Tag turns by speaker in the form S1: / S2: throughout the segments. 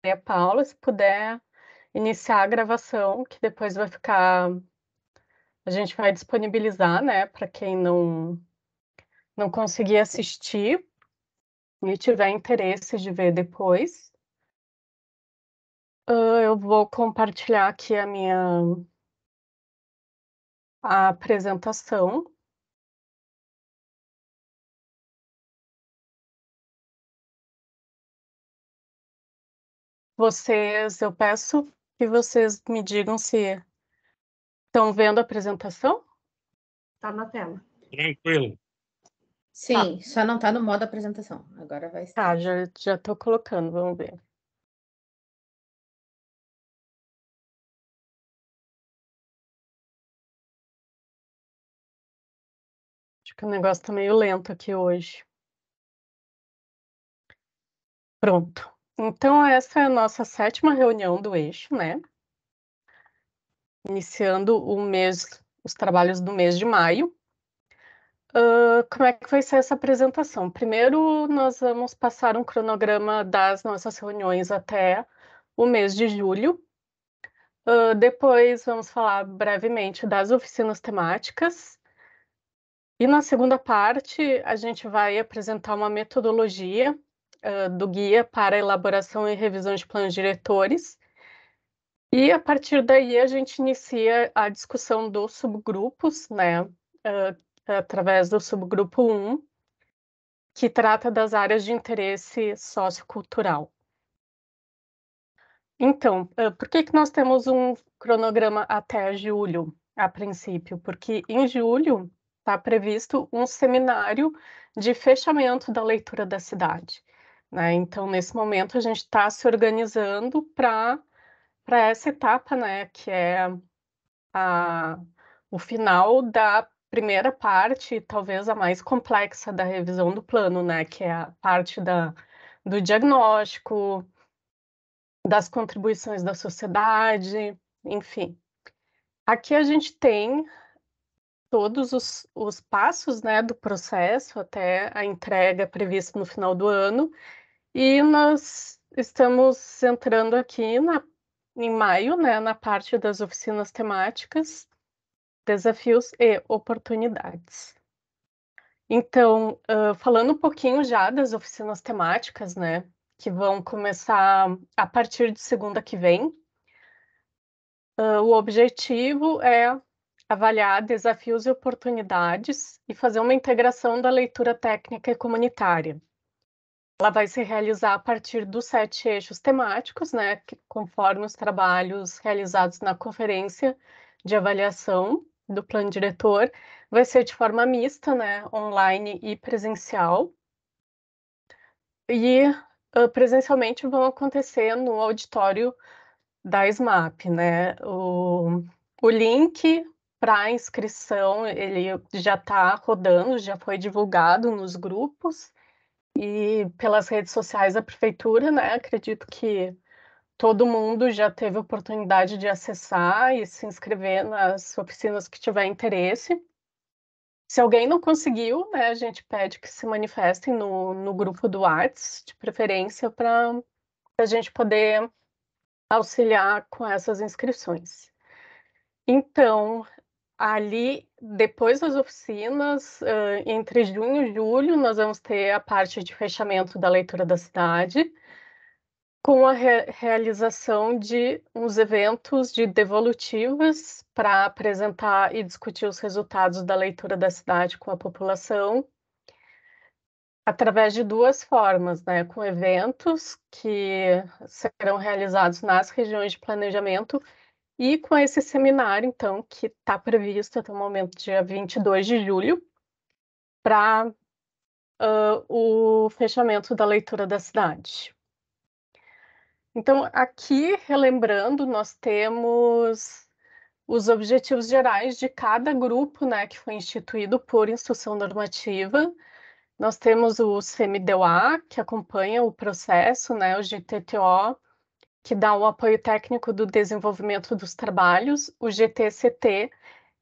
S1: Maria Paula, se puder iniciar a gravação, que depois vai ficar, a gente vai disponibilizar, né, para quem não conseguir assistir e tiver interesse de ver depois. Eu vou compartilhar aqui a apresentação. Eu peço que vocês me digam se estão vendo a apresentação.
S2: Tá na tela.
S3: Tranquilo.
S2: Sim, só não tá no modo apresentação. Agora vai estar.
S1: Tá, já estou colocando, vamos ver. Acho que o negócio tá meio lento aqui hoje. Pronto. Então, essa é a nossa 7ª reunião do eixo, né? Iniciando os trabalhos do mês de maio. Como é que vai ser essa apresentação? Primeiro, nós vamos passar um cronograma das nossas reuniões até o mês de julho. Depois, vamos falar brevemente das oficinas temáticas. E na segunda parte, a gente vai apresentar uma metodologia do guia para elaboração e revisão de planos diretores. E a partir daí a gente inicia a discussão dos subgrupos, né? Através do subgrupo 1, que trata das áreas de interesse sociocultural. Então, por que nós temos um cronograma até julho, a princípio? Porque em julho está previsto um seminário de fechamento da leitura da cidade, né? Então, nesse momento, a gente está se organizando para essa etapa, né, que é o final da primeira parte, talvez a mais complexa da revisão do plano, né, que é a parte do diagnóstico, das contribuições da sociedade, enfim. Aqui a gente tem todos os passos, né, do processo até a entrega prevista no final do ano, e nós estamos entrando aqui em maio, né, na parte das oficinas temáticas, desafios e oportunidades. Então, falando um pouquinho já das oficinas temáticas, né, que vão começar a partir de segunda que vem. O objetivo é avaliar desafios e oportunidades e fazer uma integração da leitura técnica e comunitária. Ela vai se realizar a partir dos 7 eixos temáticos, né, conforme os trabalhos realizados na conferência de avaliação do plano diretor. Vai ser de forma mista, né, online e presencial. E presencialmente vão acontecer no auditório da SMAP, né? O link para inscrição, ele já está rodando, já foi divulgado nos grupos e pelas redes sociais da prefeitura, né? Acredito que todo mundo já teve oportunidade de acessar e se inscrever nas oficinas que tiver interesse. Se alguém não conseguiu, né, a gente pede que se manifestem no grupo do Whats, de preferência, para a gente poder auxiliar com essas inscrições. Então, ali, depois das oficinas, entre junho e julho, nós vamos ter a parte de fechamento da leitura da cidade, com a realização de uns eventos de devolutivas para apresentar e discutir os resultados da leitura da cidade com a população, através de 2 formas, né? Com eventos que serão realizados nas regiões de planejamento e com esse seminário, então, que está previsto até o momento, dia 22 de julho, para o fechamento da leitura da cidade. Então, aqui, relembrando, nós temos os objetivos gerais de cada grupo, né, que foi instituído por instrução normativa. Nós temos o CMDOA, que acompanha o processo, né, o GTTO, que dá o apoio técnico do desenvolvimento dos trabalhos, o GTCT,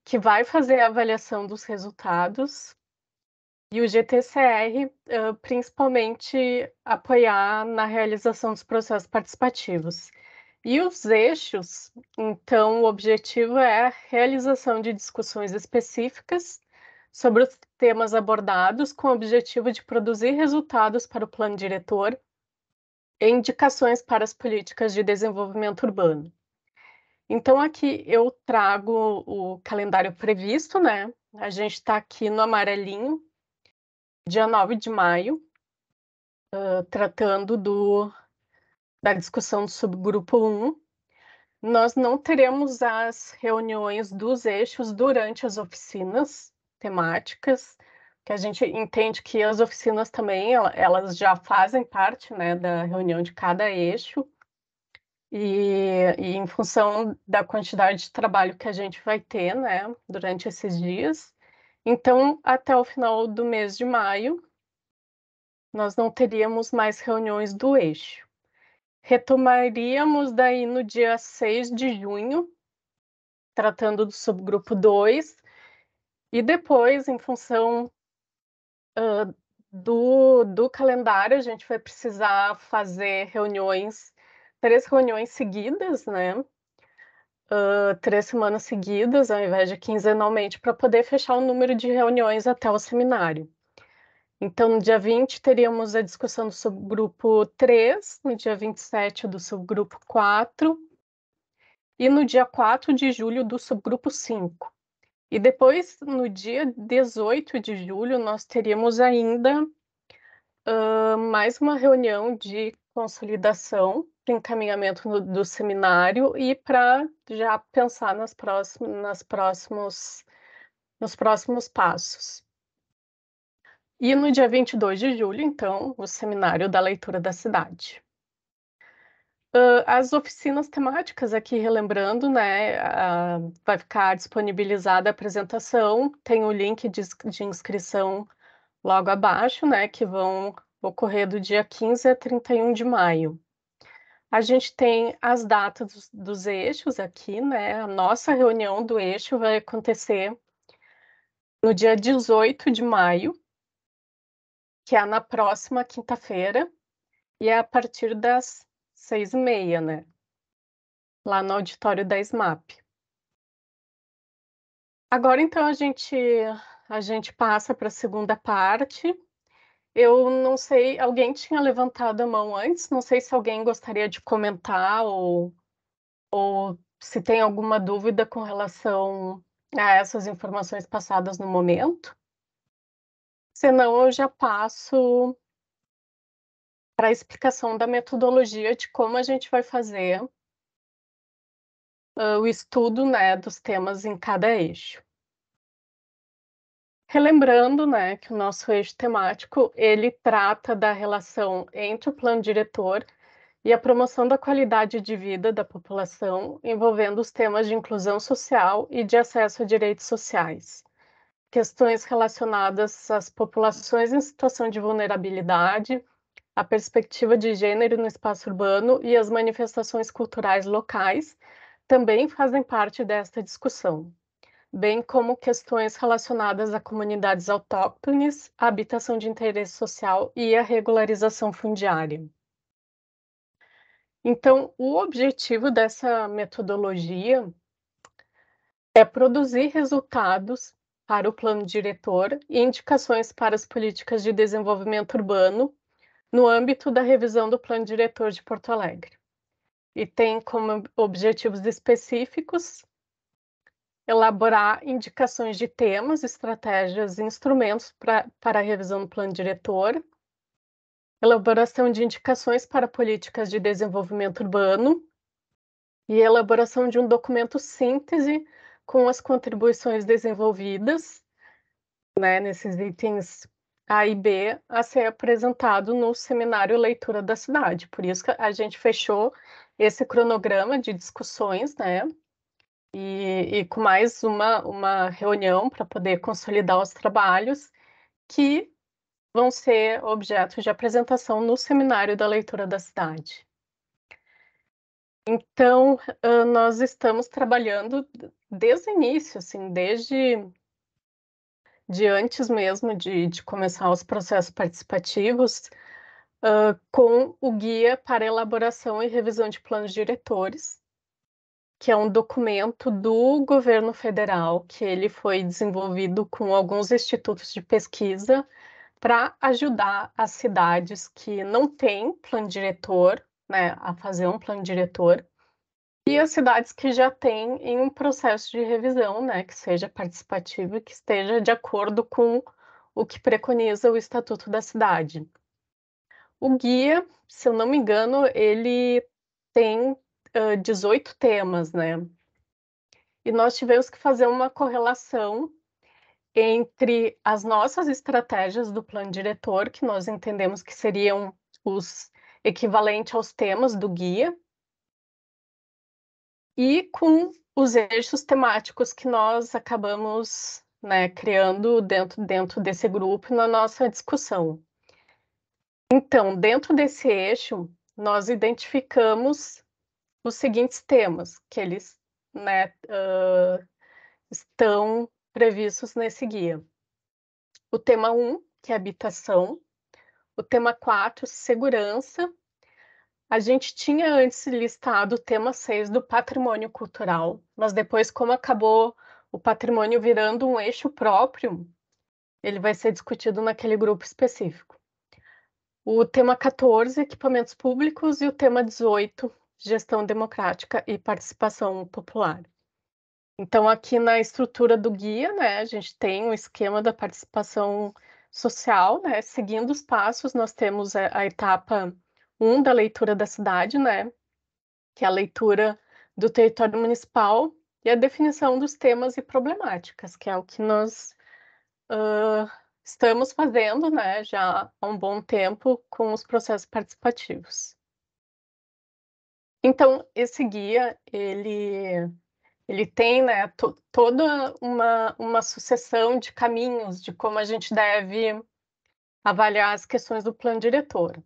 S1: que vai fazer a avaliação dos resultados, e o GTCR, principalmente apoiar na realização dos processos participativos. E os eixos, então, o objetivo é a realização de discussões específicas sobre os temas abordados, com o objetivo de produzir resultados para o plano diretor e indicações para as políticas de desenvolvimento urbano. Então, aqui eu trago o calendário previsto, né? A gente está aqui no amarelinho, dia 9 de maio, tratando da discussão do subgrupo 1. Nós não teremos as reuniões dos eixos durante as oficinas temáticas, que a gente entende que as oficinas também, elas já fazem parte, né, da reunião de cada eixo, e em função da quantidade de trabalho que a gente vai ter, né, durante esses dias. Então, até o final do mês de maio, nós não teríamos mais reuniões do eixo. Retomaríamos daí no dia 6 de junho, tratando do subgrupo 2, e depois, em função do calendário, a gente vai precisar fazer reuniões, 3 reuniões seguidas, né? 3 semanas seguidas, ao invés de quinzenalmente, para poder fechar o número de reuniões até o seminário. Então, no dia 20, teríamos a discussão do subgrupo 3, no dia 27, do subgrupo 4, e no dia 4 de julho, do subgrupo 5. E depois, no dia 18 de julho, nós teríamos ainda mais uma reunião de consolidação para encaminhamento do seminário e para já pensar nos próximos passos. E no dia 22 de julho, então, o seminário da leitura da cidade. As oficinas temáticas, aqui relembrando, né, vai ficar disponibilizada a apresentação, tem o link de inscrição logo abaixo, né, que vão ocorrer do dia 15 a 31 de maio. A gente tem as datas dos eixos aqui, né, a nossa reunião do eixo vai acontecer no dia 18 de maio, que é na próxima quinta-feira, e é a partir das 6h30, né, lá no auditório da SMAP. Agora, então, a gente passa para a segunda parte. Eu não sei, alguém tinha levantado a mão antes, não sei se alguém gostaria de comentar ou se tem alguma dúvida com relação a essas informações passadas no momento. Senão, eu já passo para a explicação da metodologia de como a gente vai fazer o estudo, né, dos temas em cada eixo. Relembrando, né, que o nosso eixo temático, ele trata da relação entre o plano diretor e a promoção da qualidade de vida da população, envolvendo os temas de inclusão social e de acesso a direitos sociais, questões relacionadas às populações em situação de vulnerabilidade, a perspectiva de gênero no espaço urbano e as manifestações culturais locais também fazem parte desta discussão, bem como questões relacionadas a comunidades autóctones, a habitação de interesse social e a regularização fundiária. Então, o objetivo dessa metodologia é produzir resultados para o plano diretor e indicações para as políticas de desenvolvimento urbano no âmbito da revisão do plano diretor de Porto Alegre. E tem como objetivos específicos elaborar indicações de temas, estratégias e instrumentos para a revisão do plano diretor, elaboração de indicações para políticas de desenvolvimento urbano e elaboração de um documento síntese com as contribuições desenvolvidas, né, nesses itens A e B, a ser apresentado no seminário Leitura da Cidade. Por isso que a gente fechou esse cronograma de discussões, né, e com mais uma reunião para poder consolidar os trabalhos que vão ser objeto de apresentação no seminário da Leitura da Cidade. Então, nós estamos trabalhando desde o início, assim, desde de antes mesmo de começar os processos participativos, com o Guia para Elaboração e Revisão de Planos Diretores, que é um documento do governo federal, que ele foi desenvolvido com alguns institutos de pesquisa para ajudar as cidades que não têm plano diretor, né, a fazer um plano diretor, e as cidades que já têm em um processo de revisão, né, que seja participativo e que esteja de acordo com o que preconiza o Estatuto da Cidade. O guia, se eu não me engano, ele tem 18 temas, né? E nós tivemos que fazer uma correlação entre as nossas estratégias do plano diretor, que nós entendemos que seriam os equivalentes aos temas do guia, e com os eixos temáticos que nós acabamos, né, criando dentro desse grupo na nossa discussão. Então, dentro desse eixo, nós identificamos os seguintes temas, que eles, né, estão previstos nesse guia. O tema 1, que é habitação. O tema 4, segurança. A gente tinha antes listado o tema 6 do patrimônio cultural, mas depois, como acabou o patrimônio virando um eixo próprio, ele vai ser discutido naquele grupo específico. O tema 14, equipamentos públicos, e o tema 18, gestão democrática e participação popular. Então, aqui na estrutura do guia, né, a gente tem um esquema da participação social, né, seguindo os passos, nós temos a etapa 1 da leitura da cidade, né, que é a leitura do território municipal e a definição dos temas e problemáticas, que é o que nós estamos fazendo, né, já há um bom tempo com os processos participativos. Então, esse guia, ele tem, né, toda uma sucessão de caminhos de como a gente deve avaliar as questões do plano diretor.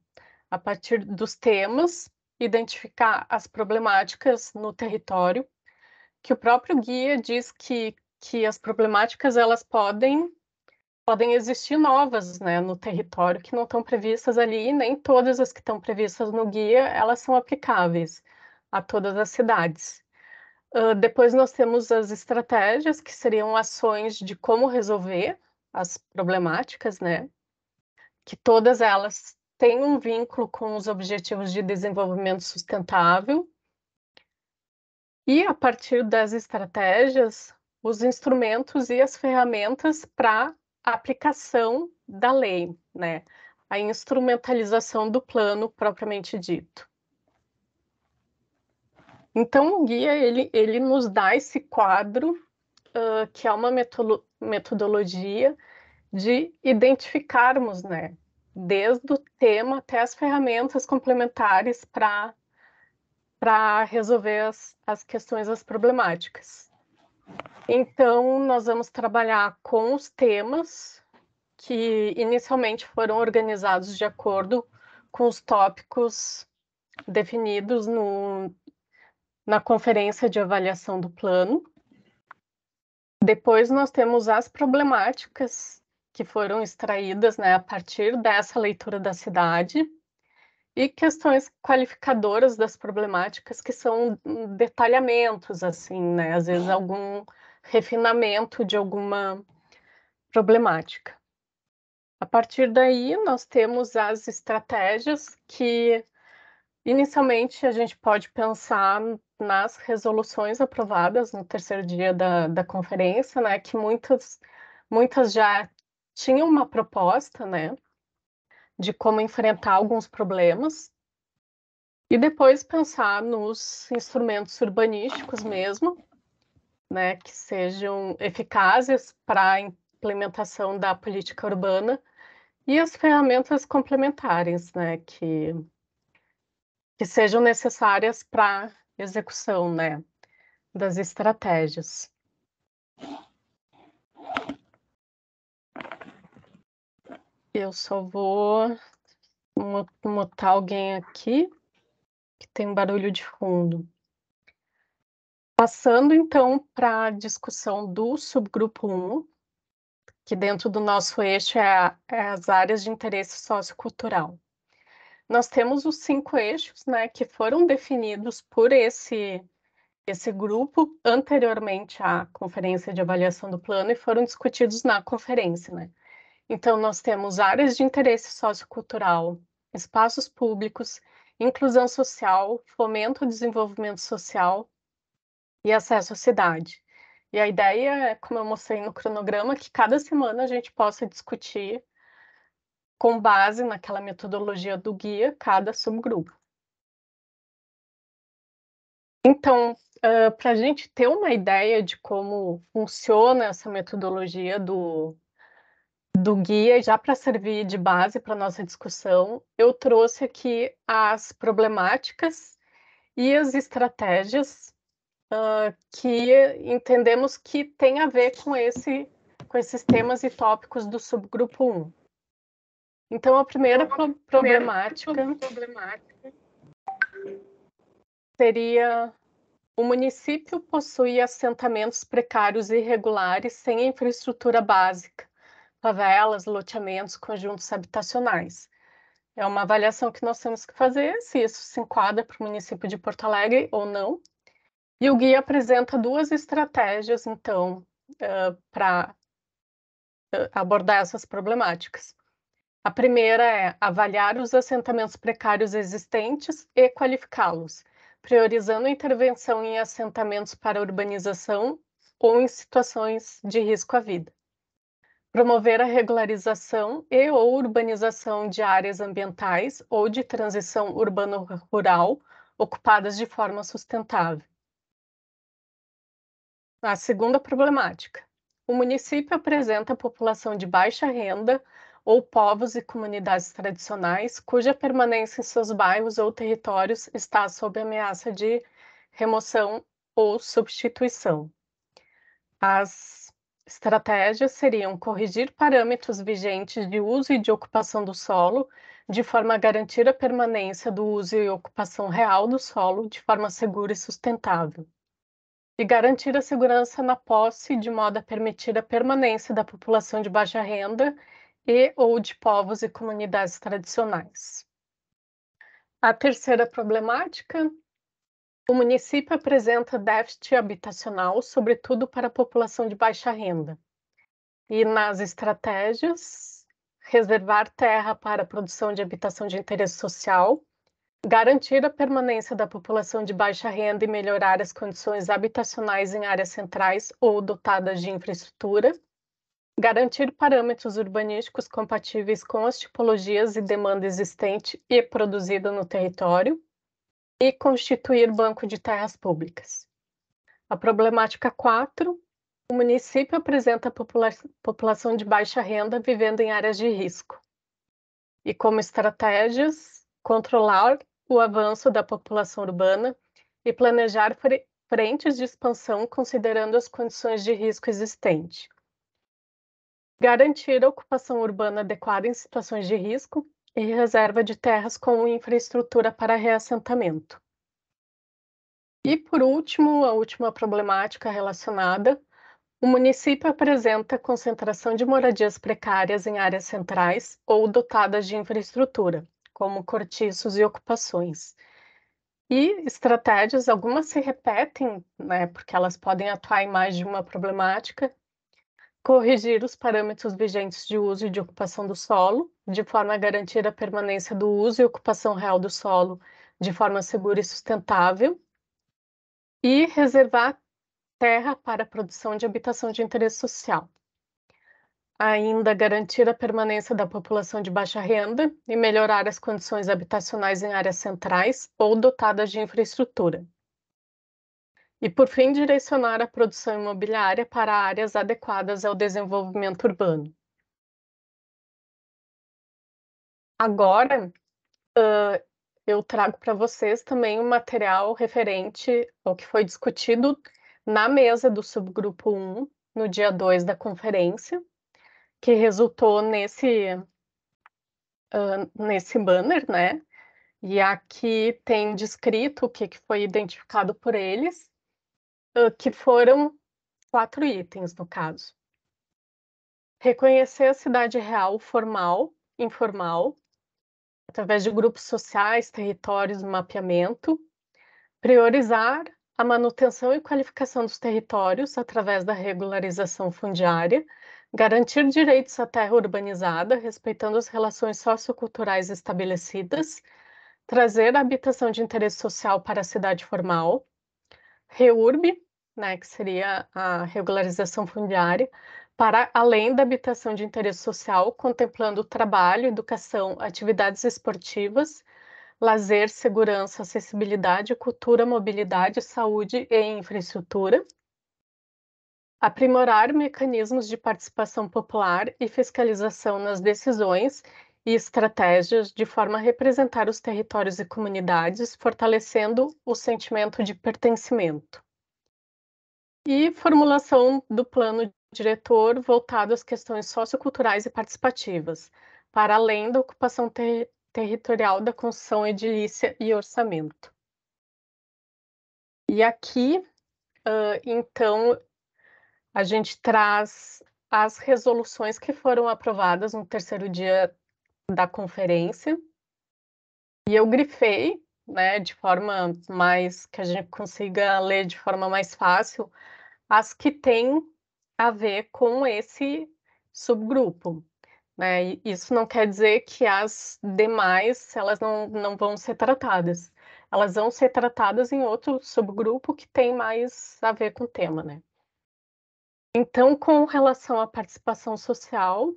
S1: A partir dos temas, identificar as problemáticas no território, que o próprio guia diz que as problemáticas elas podem existir novas, né, no território, que não estão previstas ali, e nem todas as que estão previstas no guia, elas são aplicáveis a todas as cidades. Depois nós temos as estratégias, que seriam ações de como resolver as problemáticas, né? Que todas elas têm um vínculo com os objetivos de desenvolvimento sustentável. E a partir das estratégias, os instrumentos e as ferramentas para a aplicação da lei, né? A instrumentalização do plano propriamente dito. Então, o guia, ele nos dá esse quadro, que é uma metodologia de identificarmos, né, desde o tema até as ferramentas complementares para resolver as questões, as problemáticas. Então, nós vamos trabalhar com os temas que inicialmente foram organizados de acordo com os tópicos definidos na conferência de avaliação do plano. Depois nós temos as problemáticas que foram extraídas, né, a partir dessa leitura da cidade, e questões qualificadoras das problemáticas, que são detalhamentos, assim, né, às vezes algum refinamento de alguma problemática. A partir daí, nós temos as estratégias que, inicialmente, a gente pode pensar nas resoluções aprovadas no terceiro dia da conferência, né, que muitas já tinham uma proposta, né, de como enfrentar alguns problemas, e depois pensar nos instrumentos urbanísticos mesmo, né, que sejam eficazes para a implementação da política urbana, e as ferramentas complementares, né, que sejam necessárias para execução, né, das estratégias. Eu só vou mutar alguém aqui, que tem um barulho de fundo. Passando, então, para a discussão do subgrupo 1, que dentro do nosso eixo é as áreas de interesse sociocultural. Nós temos os 5 eixos, né, que foram definidos por esse grupo anteriormente à conferência de avaliação do plano e foram discutidos na conferência, né. Então nós temos áreas de interesse sociocultural, espaços públicos, inclusão social, fomento ao desenvolvimento social e acesso à cidade. E a ideia é, como eu mostrei no cronograma, que cada semana a gente possa discutir com base naquela metodologia do guia, cada subgrupo. Então, para a gente ter uma ideia de como funciona essa metodologia do guia, já para servir de base para nossa discussão, eu trouxe aqui as problemáticas e as estratégias que entendemos que tem a ver com esses temas e tópicos do subgrupo 1. Então, a primeira problemática seria: o município possui assentamentos precários e irregulares sem infraestrutura básica, favelas, loteamentos, conjuntos habitacionais. É uma avaliação que nós temos que fazer, se isso se enquadra para o município de Porto Alegre ou não. E o guia apresenta 2 estratégias, então, para abordar essas problemáticas. A primeira é avaliar os assentamentos precários existentes e qualificá-los, priorizando a intervenção em assentamentos para urbanização ou em situações de risco à vida. Promover a regularização e ou urbanização de áreas ambientais ou de transição urbano-rural ocupadas de forma sustentável. A segunda problemática: o município apresenta população de baixa renda ou povos e comunidades tradicionais cuja permanência em seus bairros ou territórios está sob ameaça de remoção ou substituição. As estratégias seriam corrigir parâmetros vigentes de uso e de ocupação do solo, de forma a garantir a permanência do uso e ocupação real do solo de forma segura e sustentável, e garantir a segurança na posse de modo a permitir a permanência da população de baixa renda e ou de povos e comunidades tradicionais. A terceira problemática: o município apresenta déficit habitacional, sobretudo para a população de baixa renda. E nas estratégias, reservar terra para a produção de habitação de interesse social, garantir a permanência da população de baixa renda e melhorar as condições habitacionais em áreas centrais ou dotadas de infraestrutura, garantir parâmetros urbanísticos compatíveis com as tipologias e demanda existente e produzida no território, e constituir banco de terras públicas. A problemática 4: o município apresenta população de baixa renda vivendo em áreas de risco. E como estratégias, controlar o avanço da população urbana e planejar frentes de expansão considerando as condições de risco existente. Garantir a ocupação urbana adequada em situações de risco e reserva de terras com infraestrutura para reassentamento. E, por último, a última problemática relacionada: o município apresenta concentração de moradias precárias em áreas centrais ou dotadas de infraestrutura, como cortiços e ocupações. E estratégias, algumas se repetem, né, porque elas podem atuar em mais de uma problemática: corrigir os parâmetros vigentes de uso e de ocupação do solo, de forma a garantir a permanência do uso e ocupação real do solo de forma segura e sustentável, e reservar terra para a produção de habitação de interesse social. Ainda garantir a permanência da população de baixa renda e melhorar as condições habitacionais em áreas centrais ou dotadas de infraestrutura. E, por fim, direcionar a produção imobiliária para áreas adequadas ao desenvolvimento urbano. Agora, eu trago para vocês também um material referente ao que foi discutido na mesa do subgrupo 1, no dia 2 da conferência, que resultou nesse banner, né? E aqui tem descrito o que foi identificado por eles, que foram 4 itens, no caso. Reconhecer a cidade real formal, informal, através de grupos sociais, territórios, mapeamento. Priorizar a manutenção e qualificação dos territórios através da regularização fundiária, garantir direitos à terra urbanizada, respeitando as relações socioculturais estabelecidas, trazer a habitação de interesse social para a cidade formal, REURB, né, que seria a regularização fundiária, para além da habitação de interesse social, contemplando trabalho, educação, atividades esportivas, lazer, segurança, acessibilidade, cultura, mobilidade, saúde e infraestrutura. Aprimorar mecanismos de participação popular e fiscalização nas decisões e estratégias de forma a representar os territórios e comunidades, fortalecendo o sentimento de pertencimento. E formulação do plano diretor voltado às questões socioculturais e participativas, para além da ocupação territorial da construção edilícia e orçamento. E aqui, então, a gente traz as resoluções que foram aprovadas no terceiro dia da conferência, e eu grifei, né, de forma mais que a gente consiga ler de forma mais fácil, as que têm a ver com esse subgrupo, né? E isso não quer dizer que as demais elas não vão ser tratadas. Elas vão ser tratadas em outro subgrupo que tem mais a ver com o tema, né? Então, com relação à participação social,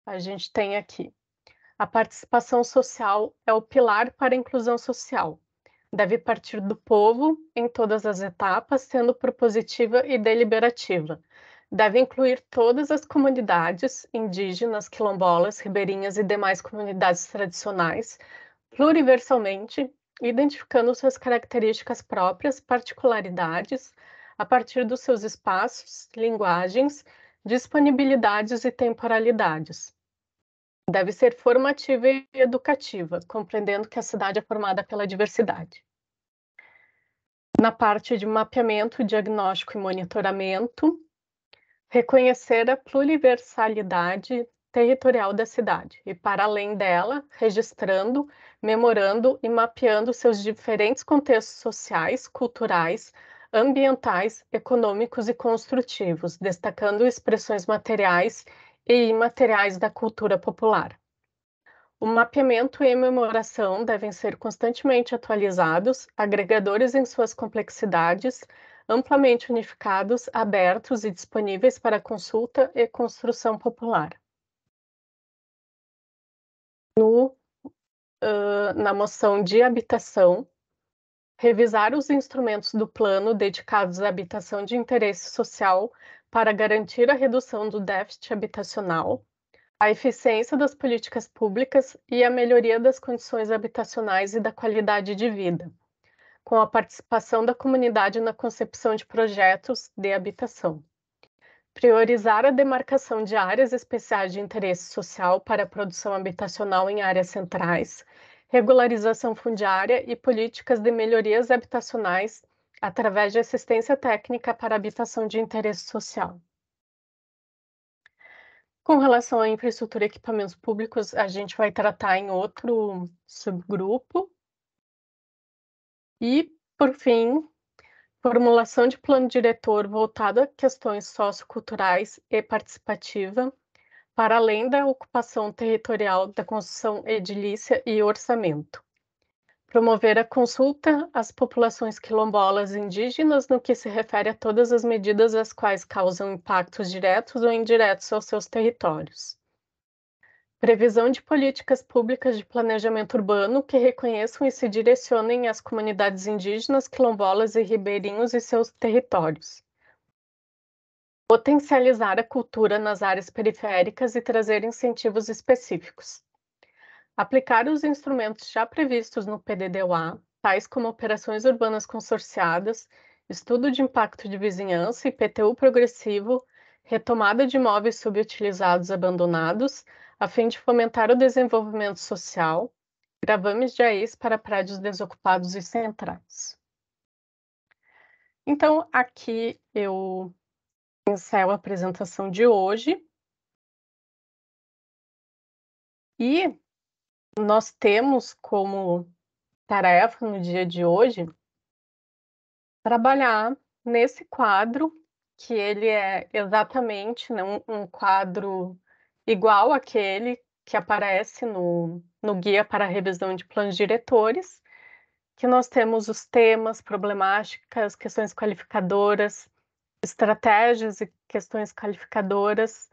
S1: a gente tem aqui: a participação social é o pilar para a inclusão social. Deve partir do povo em todas as etapas, sendo propositiva e deliberativa. Deve incluir todas as comunidades indígenas, quilombolas, ribeirinhas e demais comunidades tradicionais, pluriversalmente, identificando suas características próprias, particularidades, a partir dos seus espaços, linguagens, disponibilidades e temporalidades. Deve ser formativa e educativa, compreendendo que a cidade é formada pela diversidade. Na parte de mapeamento, diagnóstico e monitoramento, reconhecer a pluriversalidade territorial da cidade e, para além dela, registrando, memorando e mapeando seus diferentes contextos sociais, culturais, ambientais, econômicos e construtivos, destacando expressões materiais e imateriais da cultura popular. O mapeamento e a memoração devem ser constantemente atualizados, agregadores em suas complexidades, amplamente unificados, abertos e disponíveis para consulta e construção popular. Na moção de habitação, revisar os instrumentos do plano dedicados à habitação de interesse social para garantir a redução do déficit habitacional, a eficiência das políticas públicas e a melhoria das condições habitacionais e da qualidade de vida, com a participação da comunidade na concepção de projetos de habitação. Priorizar a demarcação de áreas especiais de interesse social para a produção habitacional em áreas centrais, regularização fundiária e políticas de melhorias habitacionais através de assistência técnica para habitação de interesse social. Com relação à infraestrutura e equipamentos públicos, a gente vai tratar em outro subgrupo. E, por fim, formulação de plano diretor voltado a questões socioculturais e participativa, para além da ocupação territorial da construção edilícia e orçamento. Promover a consulta às populações quilombolas indígenas no que se refere a todas as medidas as quais causam impactos diretos ou indiretos aos seus territórios. Previsão de políticas públicas de planejamento urbano que reconheçam e se direcionem às comunidades indígenas, quilombolas e ribeirinhos e seus territórios. Potencializar a cultura nas áreas periféricas e trazer incentivos específicos. Aplicar os instrumentos já previstos no PDD-UA, tais como operações urbanas consorciadas, estudo de impacto de vizinhança, IPTU progressivo, retomada de imóveis subutilizados abandonados, a fim de fomentar o desenvolvimento social, gravames de AIs para prédios desocupados e centrais. Então, aqui eu encerro a apresentação de hoje E nós temos como tarefa no dia de hoje trabalhar nesse quadro, que ele é exatamente, né, um quadro igual àquele que aparece no Guia para a Revisão de Planos Diretores, que nós temos os temas, problemáticas, questões qualificadoras, estratégias e questões qualificadoras,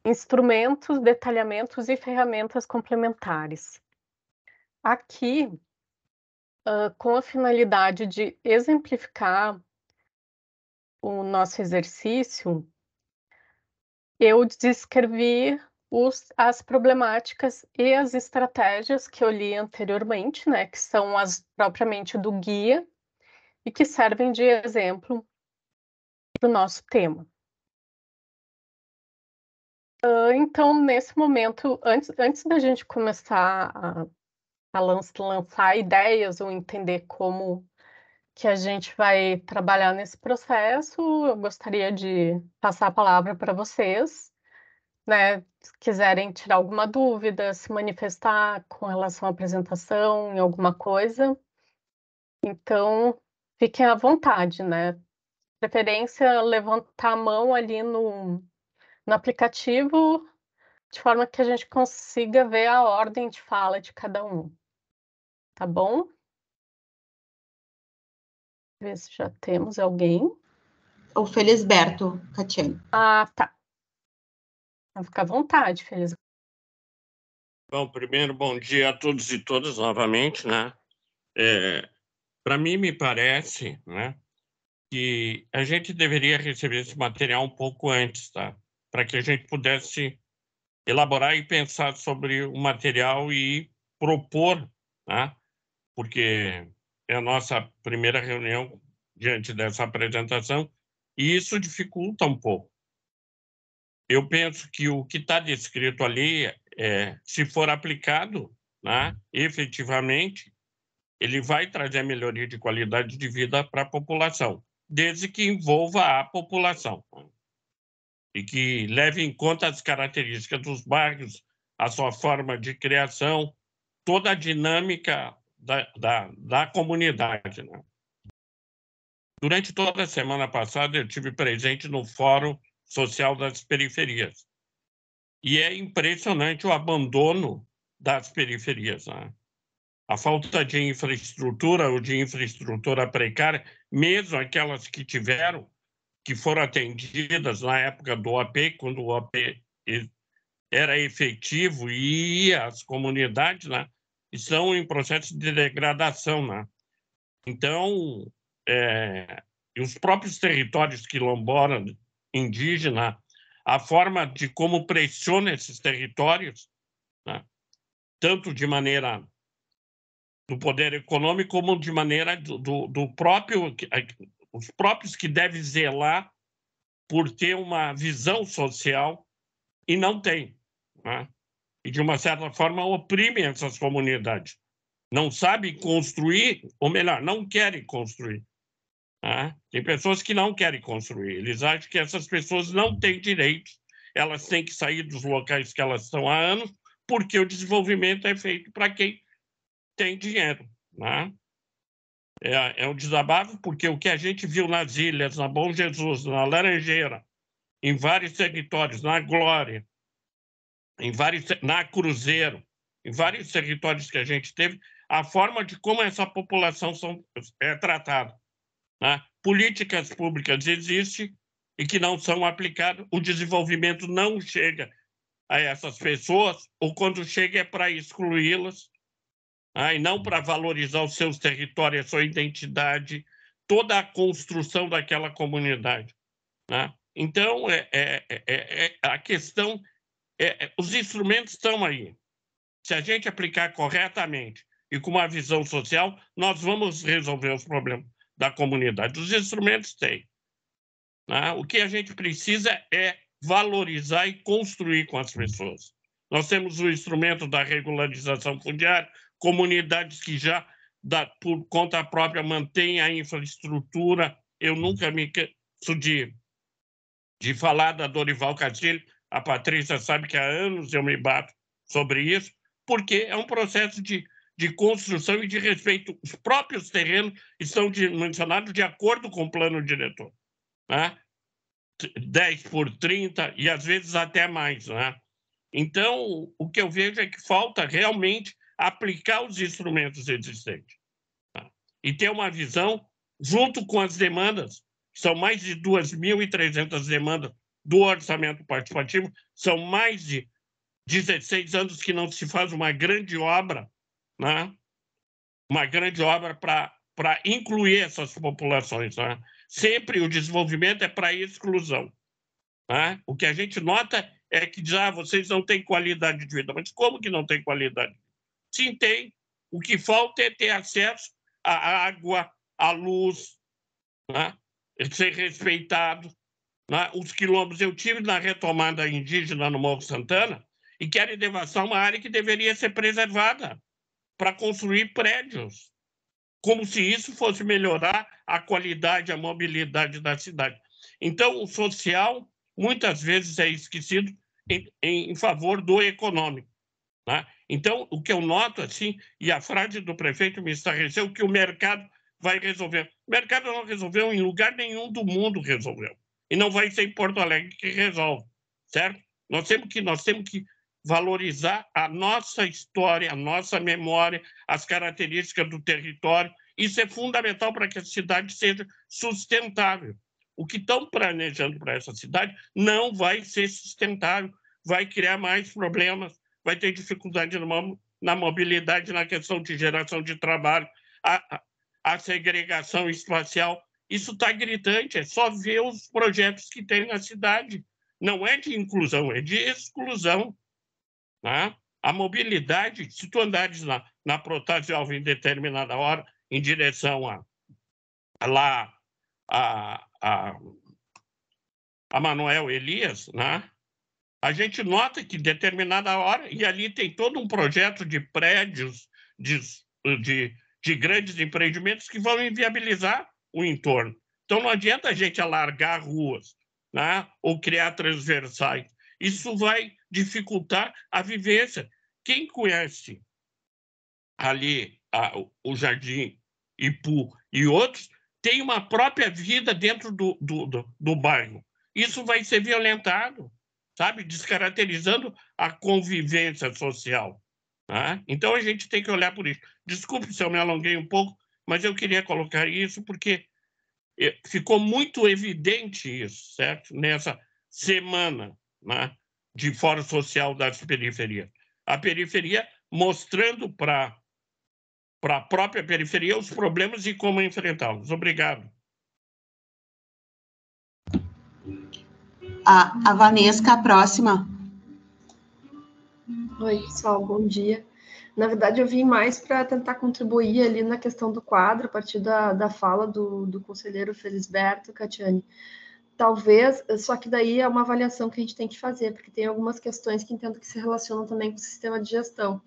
S1: instrumentos, detalhamentos e ferramentas complementares. Aqui, com a finalidade de exemplificar o nosso exercício, eu descrevi as problemáticas e as estratégias que eu li anteriormente, né, que são as propriamente do guia e que servem de exemplo para o nosso tema. Então, nesse momento, antes da gente começar a lançar ideias ou entender como que a gente vai trabalhar nesse processo, eu gostaria de passar a palavra para vocês, né? Se quiserem tirar alguma dúvida, se manifestar com relação à apresentação, em alguma coisa. Então, fiquem à vontade, né? Preferência levantar a mão ali no aplicativo, de forma que a gente consiga ver a ordem de fala de cada um. Tá bom? Ver se já temos alguém.
S2: O Felisberto, Catiane.
S1: Ah, tá. Então, fica à vontade, Feliz.
S3: Bom, primeiro, bom dia a todos e todas novamente, né? Para mim, me parece, né, que a gente deveria receber esse material um pouco antes, tá? Para que a gente pudesse elaborar e pensar sobre o material e propor, né? Porque é a nossa primeira reunião diante dessa apresentação e isso dificulta um pouco. Eu penso que o que está descrito ali, se for aplicado, né, efetivamente, ele vai trazer melhoria de qualidade de vida para a população, desde que envolva a população e que leve em conta as características dos bairros, a sua forma de criação, toda a dinâmica da comunidade, né? Durante toda a semana passada, eu tive presente no Fórum Social das Periferias. E é impressionante o abandono das periferias, né? A falta de infraestrutura ou de infraestrutura precária, mesmo aquelas que tiveram, que foram atendidas na época do OAP, quando o OAP era efetivo e ia às comunidades, né? Estão em processo de degradação, né? Então, e os próprios territórios quilombolas, indígenas, a forma de como pressiona esses territórios, né? Tanto de maneira do poder econômico como de maneira do próprio, os próprios que devem zelar por ter uma visão social e não tem, né? E de uma certa forma oprimem essas comunidades. Não sabem construir, ou melhor, não querem construir. Tem pessoas que não querem construir. Eles acham que essas pessoas não têm direitos, elas têm que sair dos locais que elas estão há anos, porque o desenvolvimento é feito para quem tem dinheiro. Né? É um desabafo, porque o que a gente viu nas ilhas, na Bom Jesus, na Laranjeira, em vários territórios, na Glória, na Cruzeiro, em vários territórios que a gente teve, a forma de como essa população é tratada. Né? Políticas públicas existem e que não são aplicadas, o desenvolvimento não chega a essas pessoas, ou quando chega é para excluí-las, e não para valorizar os seus territórios, a sua identidade, toda a construção daquela comunidade. Né? Então, a questão, os instrumentos estão aí. Se a gente aplicar corretamente e com uma visão social, nós vamos resolver os problemas da comunidade. Os instrumentos têm. Né? O que a gente precisa é valorizar e construir com as pessoas. Nós temos o instrumento da regularização fundiária, comunidades que já, por conta própria, mantêm a infraestrutura. Eu nunca me canso de falar da Dorival Castilho. A Patrícia sabe que há anos eu me bato sobre isso. porque é um processo de construção e de respeito. Os próprios terrenos estão dimensionados de acordo com o plano diretor, né? 10 por 30 e às vezes até mais, né? Então, o que eu vejo é que falta realmente aplicar os instrumentos existentes, tá? E ter uma visão junto com as demandas. São mais de 2.300 demandas do orçamento participativo, são mais de 16 anos que não se faz uma grande obra, né? Uma grande obra para incluir essas populações, né? Sempre o desenvolvimento é para exclusão, né? O que a gente nota é que já vocês não têm qualidade de vida. Mas como que não tem qualidade? Sim, tem. O que falta é ter acesso à água, à luz, né? Ser respeitado, né? Os quilombos, eu tive na retomada indígena no Morro Santana e querem devassar uma área que deveria ser preservada para construir prédios, como se isso fosse melhorar a qualidade, a mobilidade da cidade. Então, o social, muitas vezes, é esquecido em favor do econômico, né? Então, o que eu noto, assim, e a frase do prefeito me estarreceu, que o mercado vai resolver. O mercado não resolveu, em lugar nenhum do mundo resolveu. E não vai ser em Porto Alegre que resolve, certo? Nós temos que valorizar a nossa história, a nossa memória, as características do território. Isso é fundamental para que a cidade seja sustentável. O que estão planejando para essa cidade não vai ser sustentável, vai criar mais problemas, vai ter dificuldade na mobilidade, na questão de geração de trabalho, a segregação espacial. Isso está gritante, é só ver os projetos que tem na cidade. Não é de inclusão, é de exclusão, né? A mobilidade, se tu andares na Protásio Alves em determinada hora, em direção a Manuel Elias, né? A gente nota que em determinada hora, e ali tem todo um projeto de prédios, de grandes empreendimentos que vão inviabilizar o entorno. Então, não adianta a gente alargar ruas, né? Ou criar transversais. Isso vai dificultar a vivência. Quem conhece ali o Jardim Ipu e outros, tem uma própria vida dentro do bairro. Isso vai ser violentado, sabe? Descaracterizando a convivência social, né? Então, a gente tem que olhar por isso. Desculpe se eu me alonguei um pouco, mas eu queria colocar isso porque ficou muito evidente isso, certo? Nessa semana, né, de Fórum Social das Periferias. A periferia mostrando para a própria periferia os problemas e como enfrentá-los. Obrigado.
S4: A Vanesca, a próxima.
S5: Oi, pessoal, bom dia. Na verdade, eu vim mais para tentar contribuir ali na questão do quadro, a partir da fala do conselheiro Felisberto Catiani. Talvez, só que daí é uma avaliação que a gente tem que fazer, porque tem algumas questões que entendo que se relacionam também com o sistema de gestão.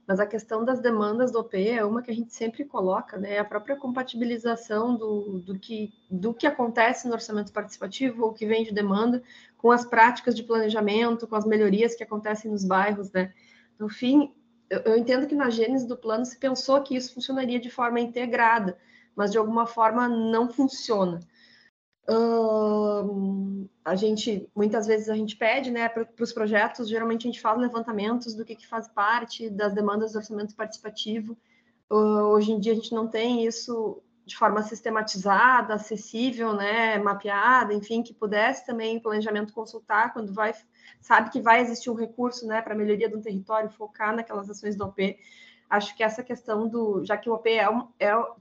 S5: Mas a questão das demandas do OP é uma que a gente sempre coloca, né? A própria compatibilização do que acontece no orçamento participativo, ou que vem de demanda, com as práticas de planejamento, com as melhorias que acontecem nos bairros, né? No fim, eu entendo que na gênese do plano se pensou que isso funcionaria de forma integrada, mas de alguma forma não funciona. Muitas vezes a gente pede, né, para os projetos, geralmente a gente faz levantamentos do que faz parte das demandas do orçamento participativo. Hoje em dia a gente não tem isso de forma sistematizada, acessível, né, mapeada, enfim, que pudesse também o planejamento consultar quando sabe que vai existir um recurso, né, para a melhoria de um território, focar naquelas ações do OP. Acho que essa questão já que o OP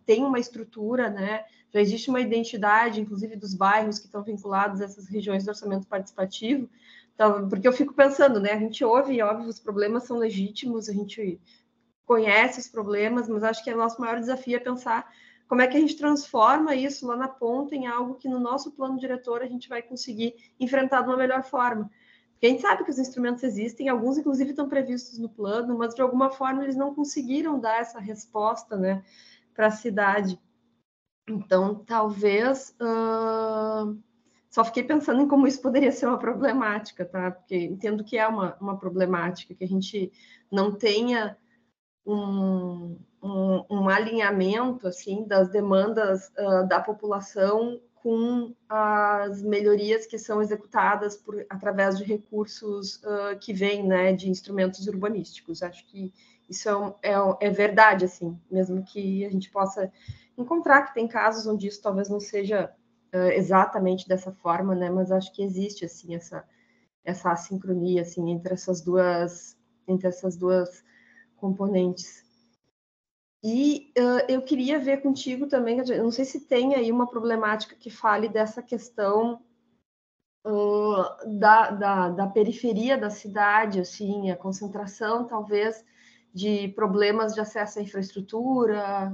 S5: tem uma estrutura, né, já existe uma identidade, inclusive dos bairros que estão vinculados a essas regiões do orçamento participativo, então, porque eu fico pensando, né, a gente ouve, e óbvio, os problemas são legítimos, a gente conhece os problemas, mas acho que o nosso maior desafio é pensar como é que a gente transforma isso lá na ponta em algo que no nosso plano diretor a gente vai conseguir enfrentar de uma melhor forma. Porque a gente sabe que os instrumentos existem, alguns inclusive estão previstos no plano, mas de alguma forma eles não conseguiram dar essa resposta, né, para a cidade. Então, talvez Só fiquei pensando em como isso poderia ser uma problemática, tá? Porque entendo que é uma problemática, que a gente não tenha um alinhamento assim das demandas da população com as melhorias que são executadas através de recursos que vêm, né, de instrumentos urbanísticos. Acho que isso é verdade, assim, mesmo que a gente possa encontrar que tem casos onde isso talvez não seja exatamente dessa forma, né, mas acho que existe, assim, essa assincronia, assim, entre essas duas componentes. E eu queria ver contigo também, eu não sei se tem aí uma problemática que fale dessa questão da periferia da cidade, assim, a concentração, talvez, de problemas de acesso à infraestrutura,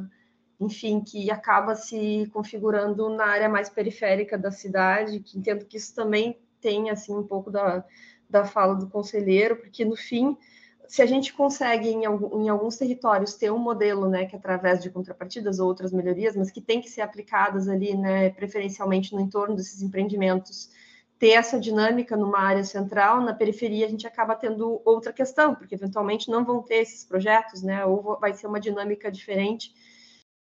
S5: enfim, que acaba se configurando na área mais periférica da cidade, que entendo que isso também tem, assim, um pouco da fala do conselheiro, porque, no fim, se a gente consegue, em alguns territórios, ter um modelo, né, que através de contrapartidas ou outras melhorias, mas que tem que ser aplicadas ali, né, preferencialmente no entorno desses empreendimentos, ter essa dinâmica numa área central, na periferia a gente acaba tendo outra questão, porque eventualmente não vão ter esses projetos, né, ou vai ser uma dinâmica diferente.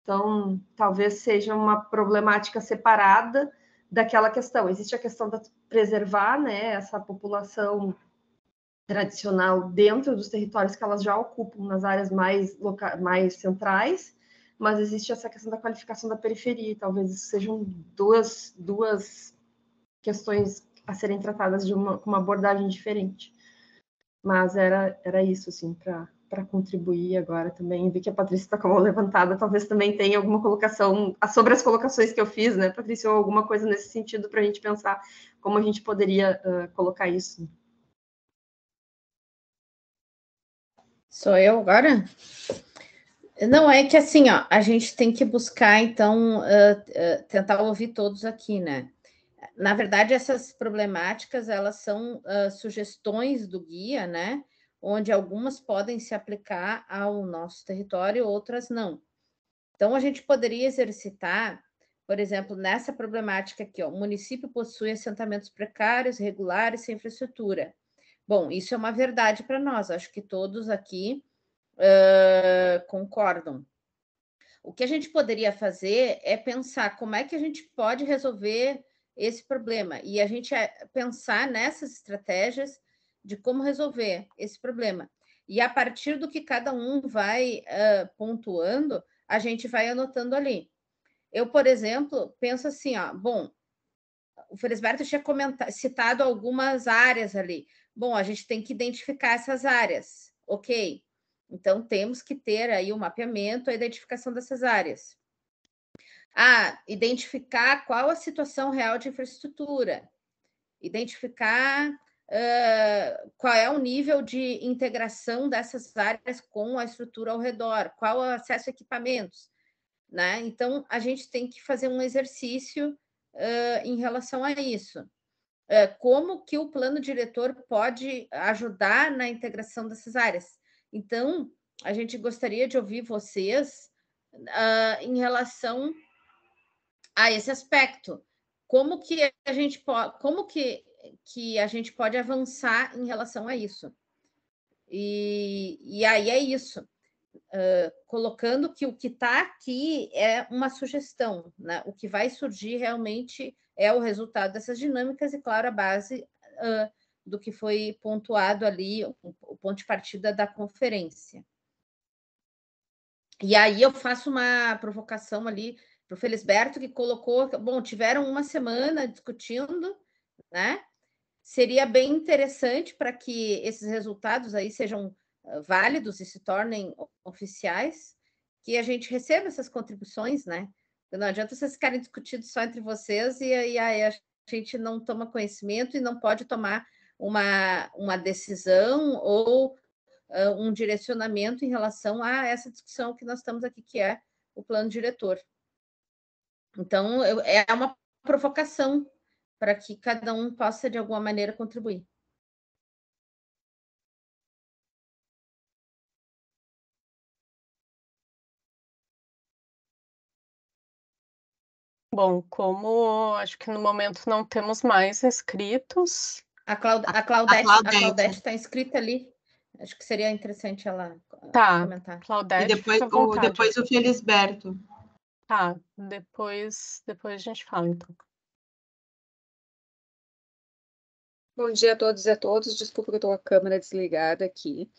S5: Então, talvez seja uma problemática separada daquela questão. Existe a questão de preservar, né, essa população tradicional dentro dos territórios que elas já ocupam nas áreas mais centrais, mas existe essa questão da qualificação da periferia. Talvez isso sejam duas questões a serem tratadas com uma abordagem diferente. Mas era isso, assim, para contribuir agora também. Vi que a Patrícia está com a mão levantada, talvez também tenha alguma colocação sobre as colocações que eu fiz, né, Patrícia, ou alguma coisa nesse sentido para a gente pensar como a gente poderia colocar isso.
S2: Sou eu agora? Não, é que assim, ó, a gente tem que buscar, então, tentar ouvir todos aqui, né? Na verdade, essas problemáticas, elas são sugestões do guia, né? Onde algumas podem se aplicar ao nosso território, outras não. Então, a gente poderia exercitar, por exemplo, nessa problemática aqui, ó, o município possui assentamentos precários, regulares, sem infraestrutura. Bom, isso é uma verdade para nós, acho que todos aqui concordam. O que a gente poderia fazer é pensar como é que a gente pode resolver esse problema e a gente pensar nessas estratégias de como resolver esse problema. E a partir do que cada um vai pontuando, a gente vai anotando ali. Eu, por exemplo, penso assim, ó, bom, o Felisberto tinha citado algumas áreas ali. Bom, a gente tem que identificar essas áreas, ok? Então, temos que ter aí o mapeamento, a identificação dessas áreas. Identificar qual a situação real de infraestrutura. Identificar qual é o nível de integração dessas áreas com a estrutura ao redor, qual o acesso a equipamentos, né? Então, a gente tem que fazer um exercício em relação a isso. Como que o plano diretor pode ajudar na integração dessas áreas? Então, a gente gostaria de ouvir vocês em relação a esse aspecto. Como que a gente pode avançar em relação a isso? E aí é isso. Colocando que o que está aqui é uma sugestão, né? O que vai surgir realmente é o resultado dessas dinâmicas e, claro, a base do que foi pontuado ali, o ponto de partida da conferência. E aí eu faço uma provocação ali para o Felisberto, que colocou, bom, tiveram uma semana discutindo, né? Seria bem interessante para que esses resultados aí sejam válidos e se tornem oficiais, que a gente receba essas contribuições, né? Não adianta vocês ficarem discutindo só entre vocês e aí a gente não toma conhecimento e não pode tomar uma decisão ou um direcionamento em relação a essa discussão que nós estamos aqui, que é o plano diretor. Então, é uma provocação para que cada um possa, de alguma maneira, contribuir.
S1: Bom, como acho que no momento não temos mais inscritos.
S2: A Claudete está inscrita ali. Acho que seria interessante ela comentar.
S4: E
S1: Claudete, fica à vontade.
S4: depois o Felisberto.
S1: Tá, depois a gente fala, então.
S6: Bom dia a todos e a todos. Desculpa que eu estou com a câmera desligada aqui.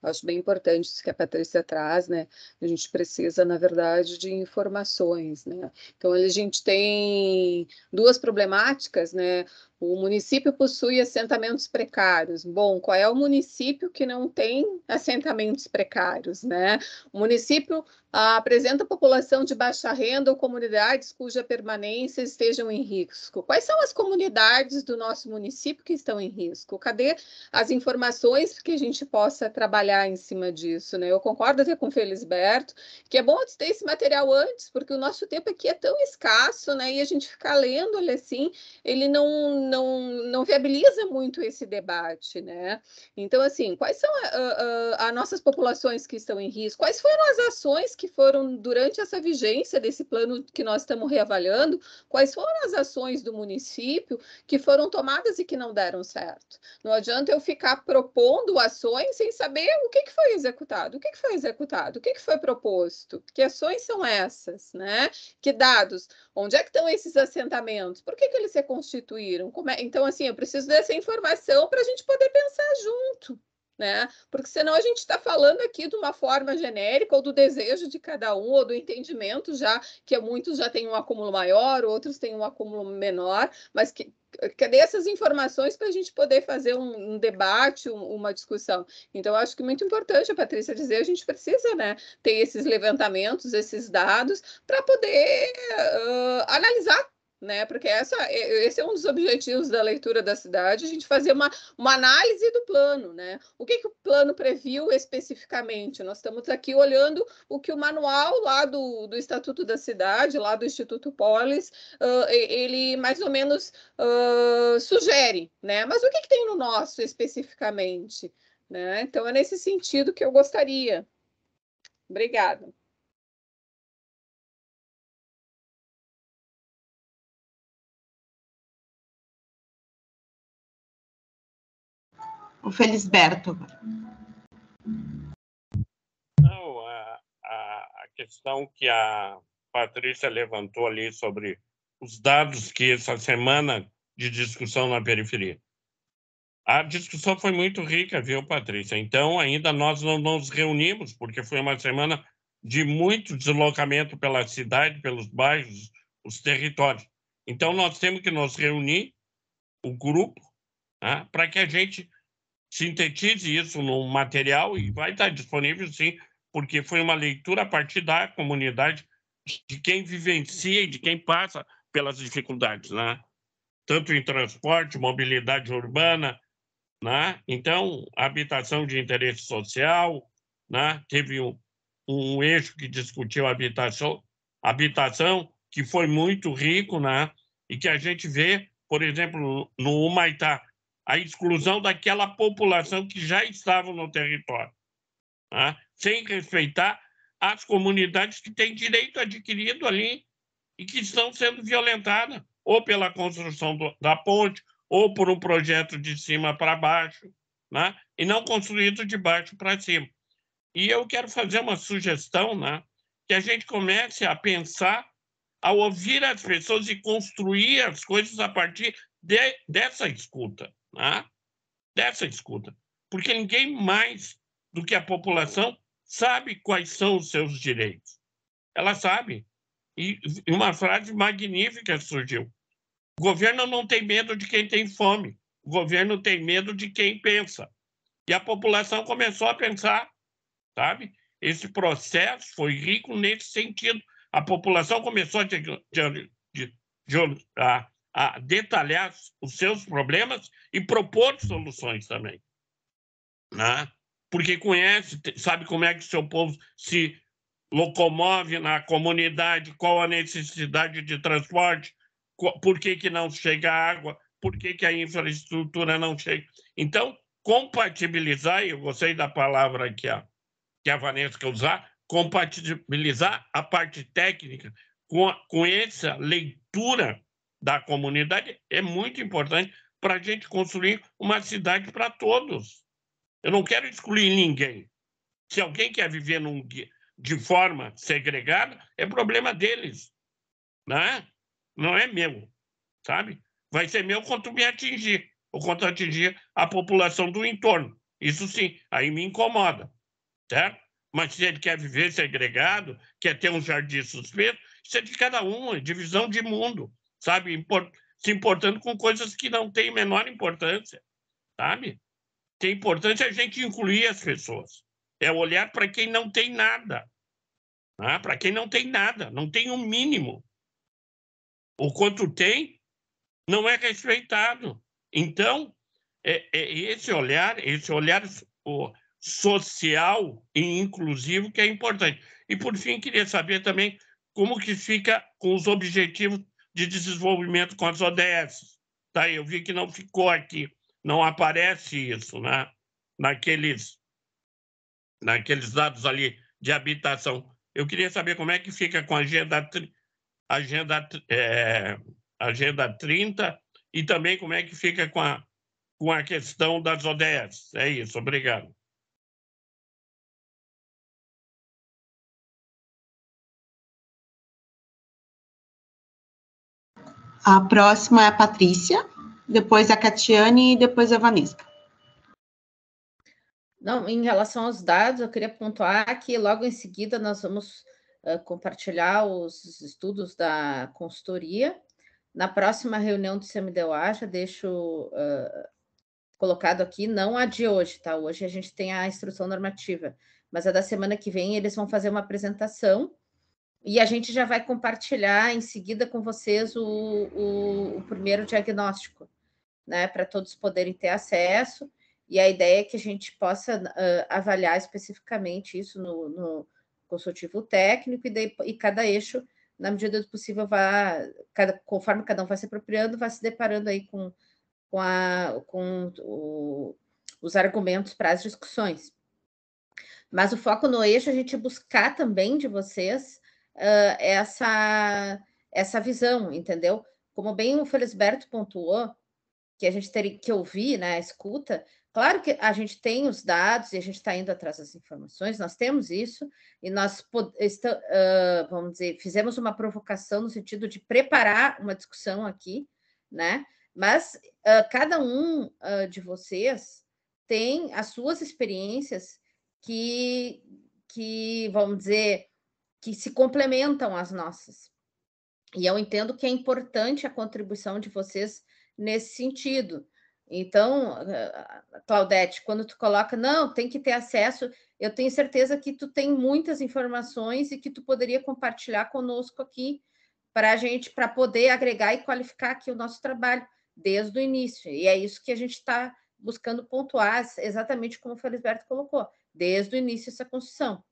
S6: Eu acho bem importante isso que a Patrícia traz, né? A gente precisa, na verdade, de informações, né? Então, a gente tem duas problemáticas, né? O município possui assentamentos precários. Bom, qual é o município que não tem assentamentos precários, né? O município apresenta população de baixa renda ou comunidades cuja permanência estejam em risco. Quais são as comunidades do nosso município que estão em risco? Cadê as informações que a gente possa trabalhar em cima disso, né? Eu concordo até com o Felisberto, que é bom ter esse material antes, porque o nosso tempo aqui é tão escasso, né? E a gente ficar lendo ele assim, ele não viabiliza muito esse debate, né? Então, assim, quais são as nossas populações que estão em risco? Quais foram as ações que foram durante essa vigência desse plano que nós estamos reavaliando? Quais foram as ações do município que foram tomadas e que não deram certo? Não adianta eu ficar propondo ações sem saber o que foi executado, o que foi executado, o que foi proposto, que ações são essas, né? Que dados? Onde é que estão esses assentamentos? Por que eles se constituíram? Então, assim, eu preciso dessa informação para a gente poder pensar junto, né? Porque senão a gente está falando aqui de uma forma genérica ou do desejo de cada um ou do entendimento já que muitos já têm um acúmulo maior, outros têm um acúmulo menor, mas cadê essas informações para a gente poder fazer um debate, uma discussão? Então, acho que é muito importante a Patrícia dizer, a gente precisa, né, ter esses levantamentos, esses dados, para poder analisar, né? Porque esse é um dos objetivos da leitura da cidade, a gente fazer uma análise do plano, né? O que o plano previu especificamente? Nós estamos aqui olhando o que o manual lá do Estatuto da Cidade, lá do Instituto Polis, ele mais ou menos sugere, né? Mas o que tem no nosso especificamente? Né? Então, é nesse sentido que eu gostaria. Obrigada.
S4: O Felisberto.
S3: Não, a questão que a Patrícia levantou ali sobre os dados que essa semana de discussão na periferia. A discussão foi muito rica, viu, Patrícia? Então, ainda nós não nos reunimos, porque foi uma semana de muito deslocamento pela cidade, pelos bairros, os territórios. Então, nós temos que nos reunir, o grupo, né, para que a gente sintetize isso num material e vai estar disponível, sim, porque foi uma leitura a partir da comunidade, de quem vivencia e de quem passa pelas dificuldades, né? Tanto em transporte, mobilidade urbana, né? Então, habitação de interesse social, né? Teve um eixo que discutiu habitação, que foi muito rico, né? E que a gente vê, por exemplo, no Humaitá, a exclusão daquela população que já estava no território, né? Sem respeitar as comunidades que têm direito adquirido ali e que estão sendo violentadas, ou pela construção da ponte, ou por um projeto de cima para baixo, né? E não construído de baixo para cima. E eu quero fazer uma sugestão, né? Que a gente comece a pensar, a ouvir as pessoas e construir as coisas a partir dessa escuta, né? Dessa escuta. Porque ninguém mais do que a população sabe quais são os seus direitos. Ela sabe. E uma frase magnífica surgiu. O governo não tem medo de quem tem fome. O governo tem medo de quem pensa. E a população começou a pensar, sabe? Esse processo foi rico nesse sentido. A população começou a detalhar os seus problemas e propor soluções também, né? Porque conhece, sabe como é que o seu povo se locomove na comunidade, qual a necessidade de transporte, por que não chega água, por que a infraestrutura não chega. Então, compatibilizar, e eu gostei da palavra que a Vanessa quer usar, compatibilizar a parte técnica com essa leitura da comunidade, é muito importante para a gente construir uma cidade para todos. Eu não quero excluir ninguém. Se alguém quer viver de forma segregada, é problema deles, né? Não é meu, sabe? Vai ser meu quando me atingir, ou quando atingir a população do entorno. Isso sim, aí me incomoda, certo? Mas se ele quer viver segregado, quer ter um jardim suspenso, isso é de cada um, é divisão de mundo, sabe? Se importando com coisas que não têm menor importância, sabe? Tem importância a gente incluir as pessoas. É olhar para quem não tem nada, né? Para quem não tem nada, não tem um mínimo. O quanto tem, não é respeitado. Então, esse olhar social e inclusivo que é importante. E, por fim, queria saber também como que fica com os objetivos de desenvolvimento com as ODS. Tá? Eu vi que não ficou aqui, não aparece isso, né? naqueles dados ali de habitação. Eu queria saber como é que fica com a Agenda 30 e também como é que fica com a questão das ODS. É isso, obrigado.
S4: A próxima é a Patrícia, depois a Catiane e depois a Vanessa.
S2: Não, em relação aos dados, eu queria pontuar que logo em seguida nós vamos compartilhar os estudos da consultoria. Na próxima reunião do CMDOA, já deixo colocado aqui, não a de hoje, tá? Hoje a gente tem a instrução normativa, mas a da semana que vem eles vão fazer uma apresentação e a gente já vai compartilhar em seguida com vocês o primeiro diagnóstico, né? Para todos poderem ter acesso. E a ideia é que a gente possa avaliar especificamente isso no consultivo técnico e cada eixo, na medida do possível, conforme cada um vai se apropriando, vai se deparando aí com os argumentos para as discussões. Mas o foco no eixo é a gente buscar também de vocês essa visão, entendeu? Como bem o Felisberto pontuou, que a gente teria que ouvir, né, a escuta. Claro que a gente tem os dados e a gente está indo atrás das informações, nós temos isso, e nós, vamos dizer, fizemos uma provocação no sentido de preparar uma discussão aqui, né? Mas cada um de vocês tem as suas experiências que, vamos dizer, que se complementam às nossas. E eu entendo que é importante a contribuição de vocês nesse sentido. Então, Claudete, quando tu coloca, não, tem que ter acesso, eu tenho certeza que tu tem muitas informações e que tu poderia compartilhar conosco aqui para poder agregar e qualificar aqui o nosso trabalho desde o início. E é isso que a gente está buscando pontuar, exatamente como o Felisberto colocou, desde o início essa construção.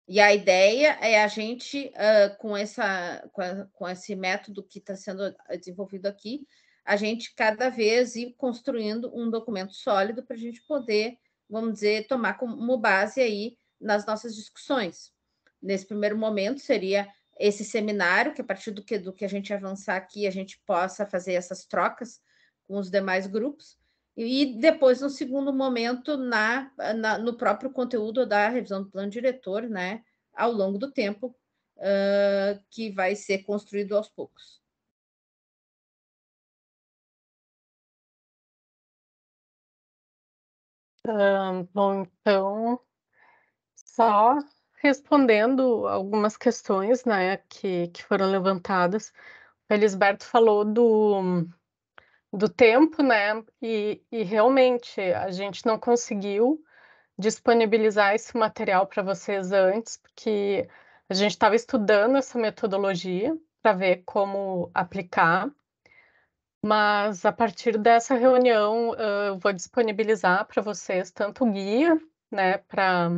S2: E a ideia é a gente, com esse método que está sendo desenvolvido aqui, a gente cada vez ir construindo um documento sólido para a gente poder, vamos dizer, tomar como base aí nas nossas discussões. Nesse primeiro momento seria esse seminário, que a partir do que a gente avançar aqui, a gente possa fazer essas trocas com os demais grupos, e depois, no segundo momento, no próprio conteúdo da revisão do plano diretor, né, ao longo do tempo, que vai ser construído aos poucos.
S1: Bom, então, só respondendo algumas questões, né, que foram levantadas. O Felisberto falou do tempo, né, e realmente a gente não conseguiu disponibilizar esse material para vocês antes, porque a gente estava estudando essa metodologia para ver como aplicar, mas a partir dessa reunião eu vou disponibilizar para vocês tanto o guia, né, para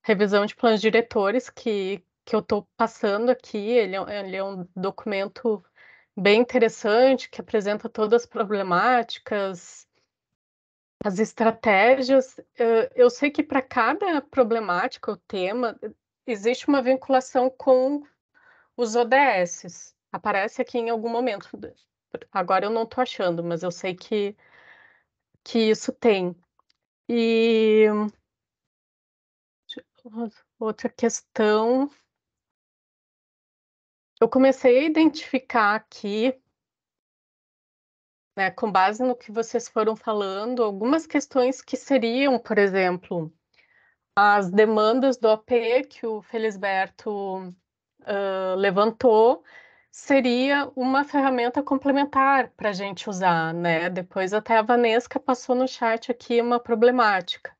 S1: revisão de planos diretores que eu estou passando aqui. Ele é um documento bem interessante, que apresenta todas as problemáticas, as estratégias. Eu sei que para cada problemática ou tema existe uma vinculação com os ODSs. Aparece aqui em algum momento. Agora eu não estou achando, mas eu sei que isso tem. E outra questão, eu comecei a identificar aqui, né, com base no que vocês foram falando, algumas questões que seriam, por exemplo, as demandas do AP que o Felisberto levantou, seria uma ferramenta complementar para a gente usar, né? Depois até a Vanesca passou no chat aqui uma problemática.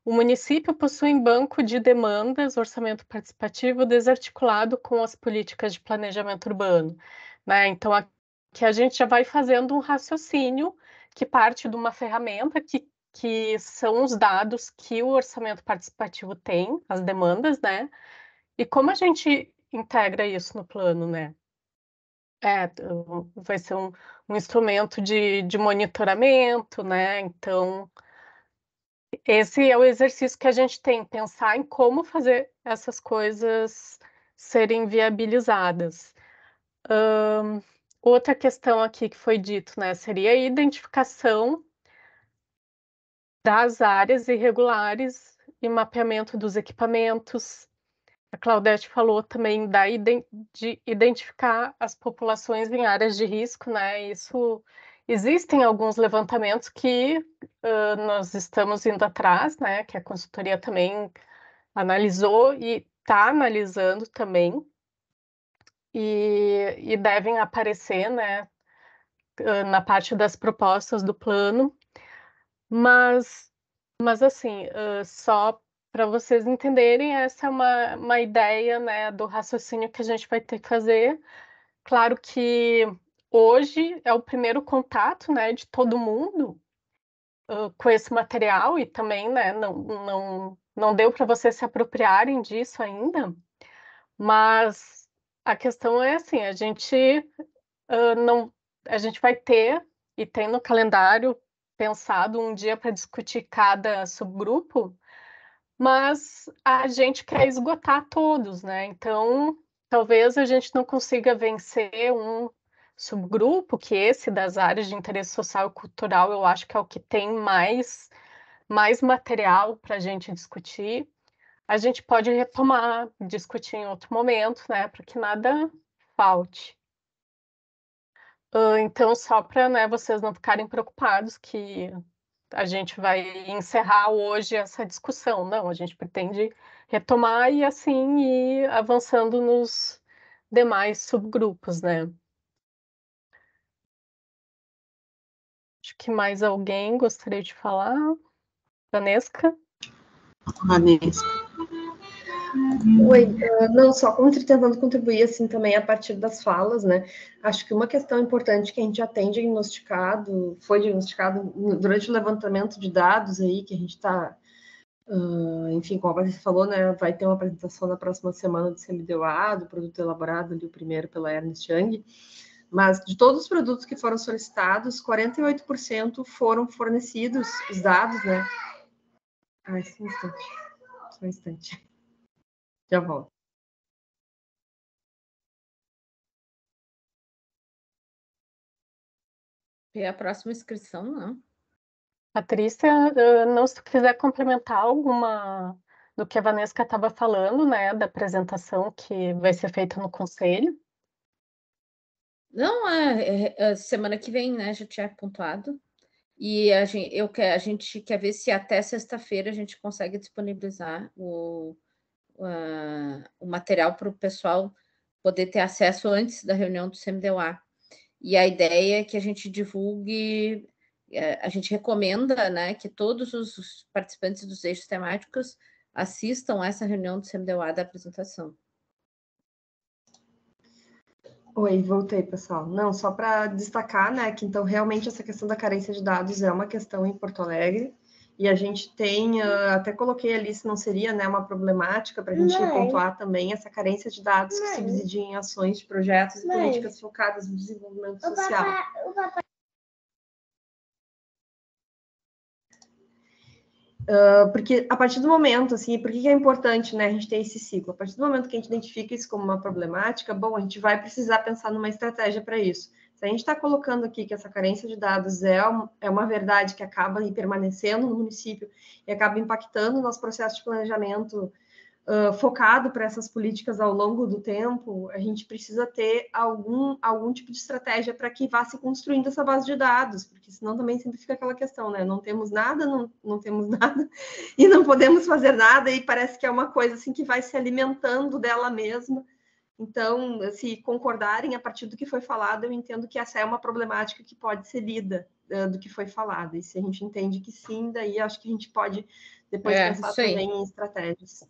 S1: O município possui um banco de demandas, orçamento participativo desarticulado com as políticas de planejamento urbano, né? Então, aqui a gente já vai fazendo um raciocínio que parte de uma ferramenta que são os dados que o orçamento participativo tem, as demandas, né? E como a gente integra isso no plano, né? Vai ser um instrumento de monitoramento, né? Então, esse é o exercício que a gente tem, pensar em como fazer essas coisas serem viabilizadas. Outra questão aqui que foi dito, né, seria a identificação das áreas irregulares e mapeamento dos equipamentos. A Claudete falou também de identificar as populações em áreas de risco, né? Isso existem alguns levantamentos que nós estamos indo atrás, né? Que a consultoria também analisou e está analisando também, e devem aparecer, né? Na parte das propostas do plano, mas assim, só para vocês entenderem, essa é uma ideia, né, do raciocínio que a gente vai ter que fazer. Claro que hoje é o primeiro contato, né, de todo mundo com esse material e também, né, não deu para vocês se apropriarem disso ainda, mas a questão é assim, não, a gente vai ter e tem no calendário pensado um dia para discutir cada subgrupo, mas a gente quer esgotar todos, né? Então, talvez a gente não consiga vencer um subgrupo, que esse das áreas de interesse social e cultural, eu acho que é o que tem mais material para a gente discutir. A gente pode retomar, discutir em outro momento, né? Para que nada falte. Então, só para, né, vocês não ficarem preocupados que a gente vai encerrar hoje essa discussão. Não, a gente pretende retomar e assim ir avançando nos demais subgrupos, né? Acho que mais alguém gostaria de falar? Vanesca?
S4: Vanesca.
S5: Oi, não, só tentando contribuir assim também a partir das falas, né? Acho que uma questão importante que a gente já tem foi diagnosticado durante o levantamento de dados aí, que a gente está, enfim, como a Patrícia falou, né? Vai ter uma apresentação na próxima semana do CMDOA, do produto elaborado ali, o primeiro pela Ernst Young, mas de todos os produtos que foram solicitados, 48% foram fornecidos, os dados, né? Ai, só um instante. Já volto.
S2: É a próxima inscrição, não.
S1: Patrícia, não, se tu quiser complementar alguma do que a Vanesca estava falando, né, da apresentação que vai ser feita no conselho.
S2: Não, semana que vem, né? Já tinha pontuado. E a gente quer ver se até sexta-feira a gente consegue disponibilizar o material para o pessoal poder ter acesso antes da reunião do CMDOA. E a ideia é que a gente divulgue, a gente recomenda, né, que todos os participantes dos eixos temáticos assistam a essa reunião do CMDOA da apresentação.
S5: Oi, voltei, pessoal. Não, só para destacar, né, que então realmente essa questão da carência de dados é uma questão em Porto Alegre, e a gente tem, até coloquei ali se não seria, né, uma problemática para a gente pontuar também essa carência de dados que subsidiem ações de projetos e políticas focadas no desenvolvimento social. Porque a partir do momento, assim, por que é importante, né, a gente ter esse ciclo? A partir do momento que a gente identifica isso como uma problemática, bom, a gente vai precisar pensar numa estratégia para isso. Se a gente está colocando aqui que essa carência de dados é uma verdade que acaba permanecendo no município e acaba impactando o nosso processo de planejamento focado para essas políticas ao longo do tempo, a gente precisa ter algum tipo de estratégia para que vá se construindo essa base de dados, porque senão também sempre fica aquela questão, né? Não temos nada, não temos nada, e não podemos fazer nada, e parece que é uma coisa assim que vai se alimentando dela mesma. Então, se concordarem a partir do que foi falado, eu entendo que essa é uma problemática que pode ser lida do que foi falado. E se a gente entende que sim, daí acho que a gente pode depois pensar também em estratégias.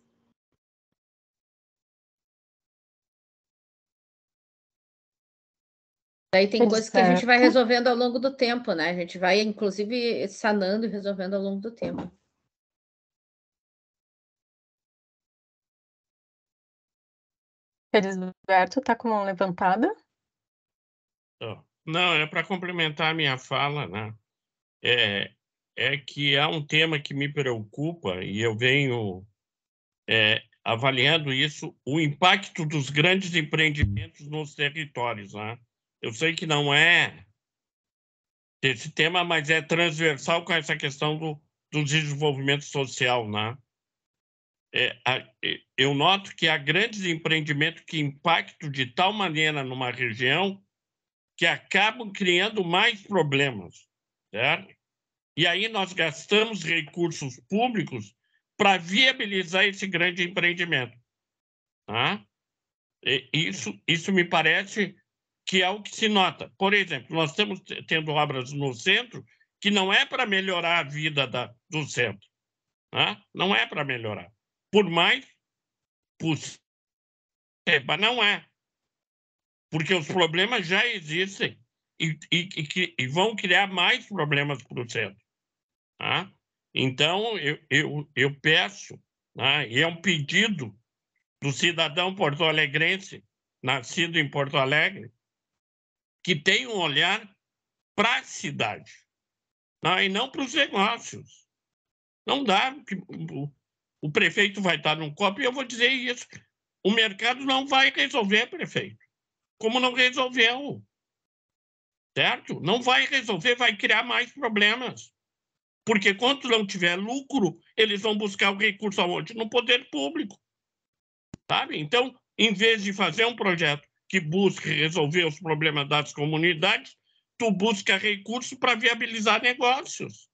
S2: Daí tem coisas que a gente vai resolvendo ao longo do tempo, né? A gente vai, inclusive, sanando e resolvendo ao longo do tempo.
S1: Felisberto está com a mão levantada.
S3: Não, é para complementar a minha fala, né? É que há um tema que me preocupa e eu venho avaliando isso, o impacto dos grandes empreendimentos nos territórios, né? Eu sei que não é esse tema, mas é transversal com essa questão do desenvolvimento social, né? Eu noto que há grandes empreendimentos que impactam de tal maneira numa região que acabam criando mais problemas, certo? E aí nós gastamos recursos públicos para viabilizar esse grande empreendimento. Tá? Isso me parece que é o que se nota. Por exemplo, nós estamos tendo obras no centro que não é para melhorar a vida do centro. Tá? Não é para melhorar. Por mais possível, não é. Porque os problemas já existem e vão criar mais problemas para o centro. Tá? Então, eu peço, tá? E é um pedido do cidadão porto-alegrense, nascido em Porto Alegre, que tem um olhar para a cidade, tá? E não para os negócios. Não dá, que o prefeito vai estar num copo, e eu vou dizer isso, o mercado não vai resolver, prefeito, como não resolveu, certo? Não vai resolver, vai criar mais problemas. Porque quando não tiver lucro, eles vão buscar o recurso aonde? No poder público. Sabe? Então, em vez de fazer um projeto que busque resolver os problemas das comunidades, tu busca recurso para viabilizar negócios.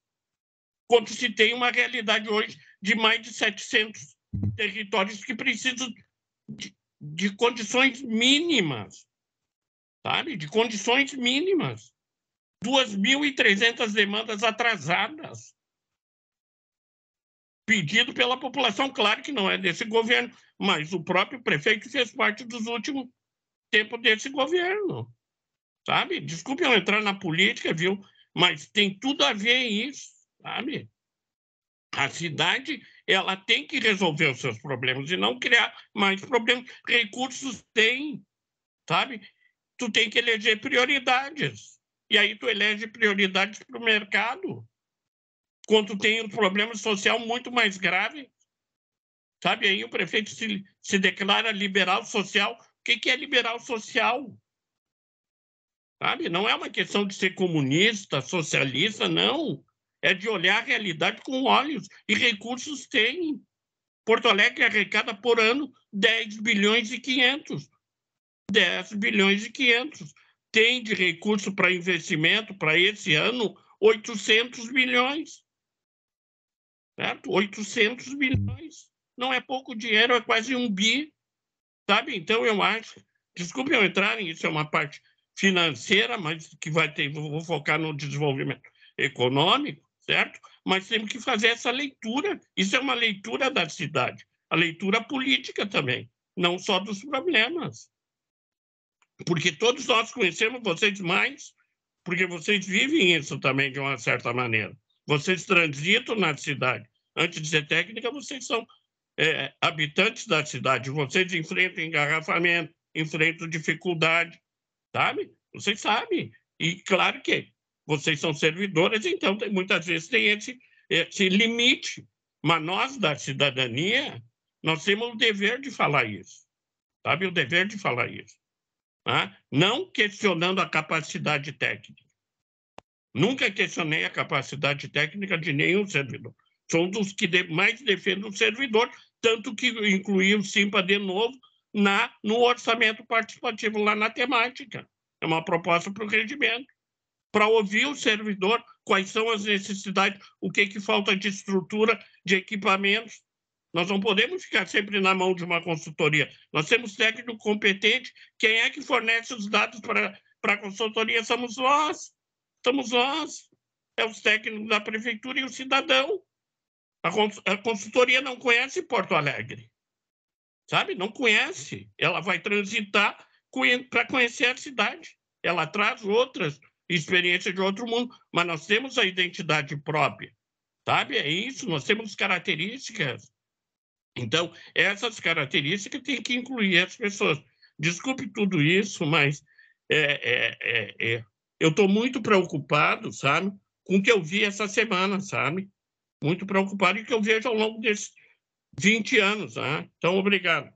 S3: Quando se tem uma realidade hoje de mais de 700 territórios que precisam de condições mínimas, sabe? De condições mínimas. 2.300 demandas atrasadas. Pedido pela população, claro que não é desse governo, mas o próprio prefeito fez parte dos últimos tempos desse governo, sabe? Desculpe eu entrar na política, viu? Mas tem tudo a ver isso, sabe? A cidade, ela tem que resolver os seus problemas e não criar mais problemas. Recursos tem, sabe? Tu tem que eleger prioridades. E aí tu elege prioridades para o mercado. Quando tem um problema social muito mais grave, sabe? Aí o prefeito se declara liberal social. O que é liberal social? Sabe? Não é uma questão de ser comunista, socialista, não. É de olhar a realidade com olhos. E recursos tem. Porto Alegre arrecada por ano 10 bilhões e 500. 10 bilhões e 500. Tem de recurso para investimento para esse ano 800 bilhões. Certo? 800 bilhões. Não é pouco dinheiro, é quase 1 bi. Sabe? Então, eu acho... Desculpe eu entrar nisso, é uma parte financeira, mas que vai ter... Vou focar no desenvolvimento econômico, certo? Mas temos que fazer essa leitura. Isso é uma leitura da cidade. A leitura política também, não só dos problemas. Porque todos nós conhecemos vocês mais, porque vocês vivem isso também de uma certa maneira. Vocês transitam na cidade. Antes de ser técnica, vocês são habitantes da cidade. Vocês enfrentam engarrafamento, enfrentam dificuldade, sabe? Vocês sabem. E claro que vocês são servidoras, então muitas vezes tem esse limite. Mas nós, da cidadania, nós temos o dever de falar isso, sabe? O dever de falar isso. Tá? Não questionando a capacidade técnica. Nunca questionei a capacidade técnica de nenhum servidor. Sou um dos que mais defendo o servidor, tanto que incluí o Simpa de novo no orçamento participativo, lá na temática. É uma proposta para o regimento, para ouvir o servidor, quais são as necessidades, o que falta de estrutura, de equipamentos. Nós não podemos ficar sempre na mão de uma consultoria. Nós temos técnico competente. Quem é que fornece os dados para a consultoria? Somos nós. Somos nós. É os técnicos da prefeitura e o cidadão. A consultoria não conhece Porto Alegre. Sabe? Não conhece. Ela vai transitar para conhecer a cidade. Ela traz outras experiências de outro mundo, mas nós temos a identidade própria. Sabe? É isso. Nós temos características. Então, essas características têm que incluir as pessoas. Desculpe tudo isso, mas eu estou muito preocupado, sabe, com o que eu vi essa semana, sabe? Muito preocupado e o que eu vejo ao longo desses 20 anos. Né? Então, obrigado.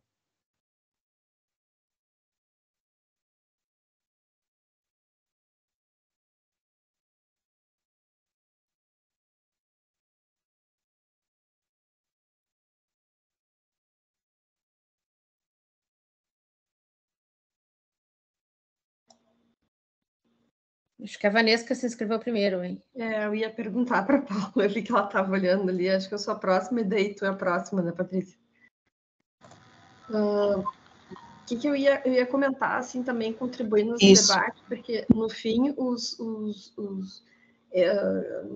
S2: Acho que a Vanessa se inscreveu primeiro, hein?
S5: Eu ia perguntar para a Paula, eu vi que ela estava olhando ali, acho que eu sou a próxima, e daí tu é a próxima, né, Patrícia? O que eu ia comentar, assim, também contribuindo nesse debate, porque, no fim,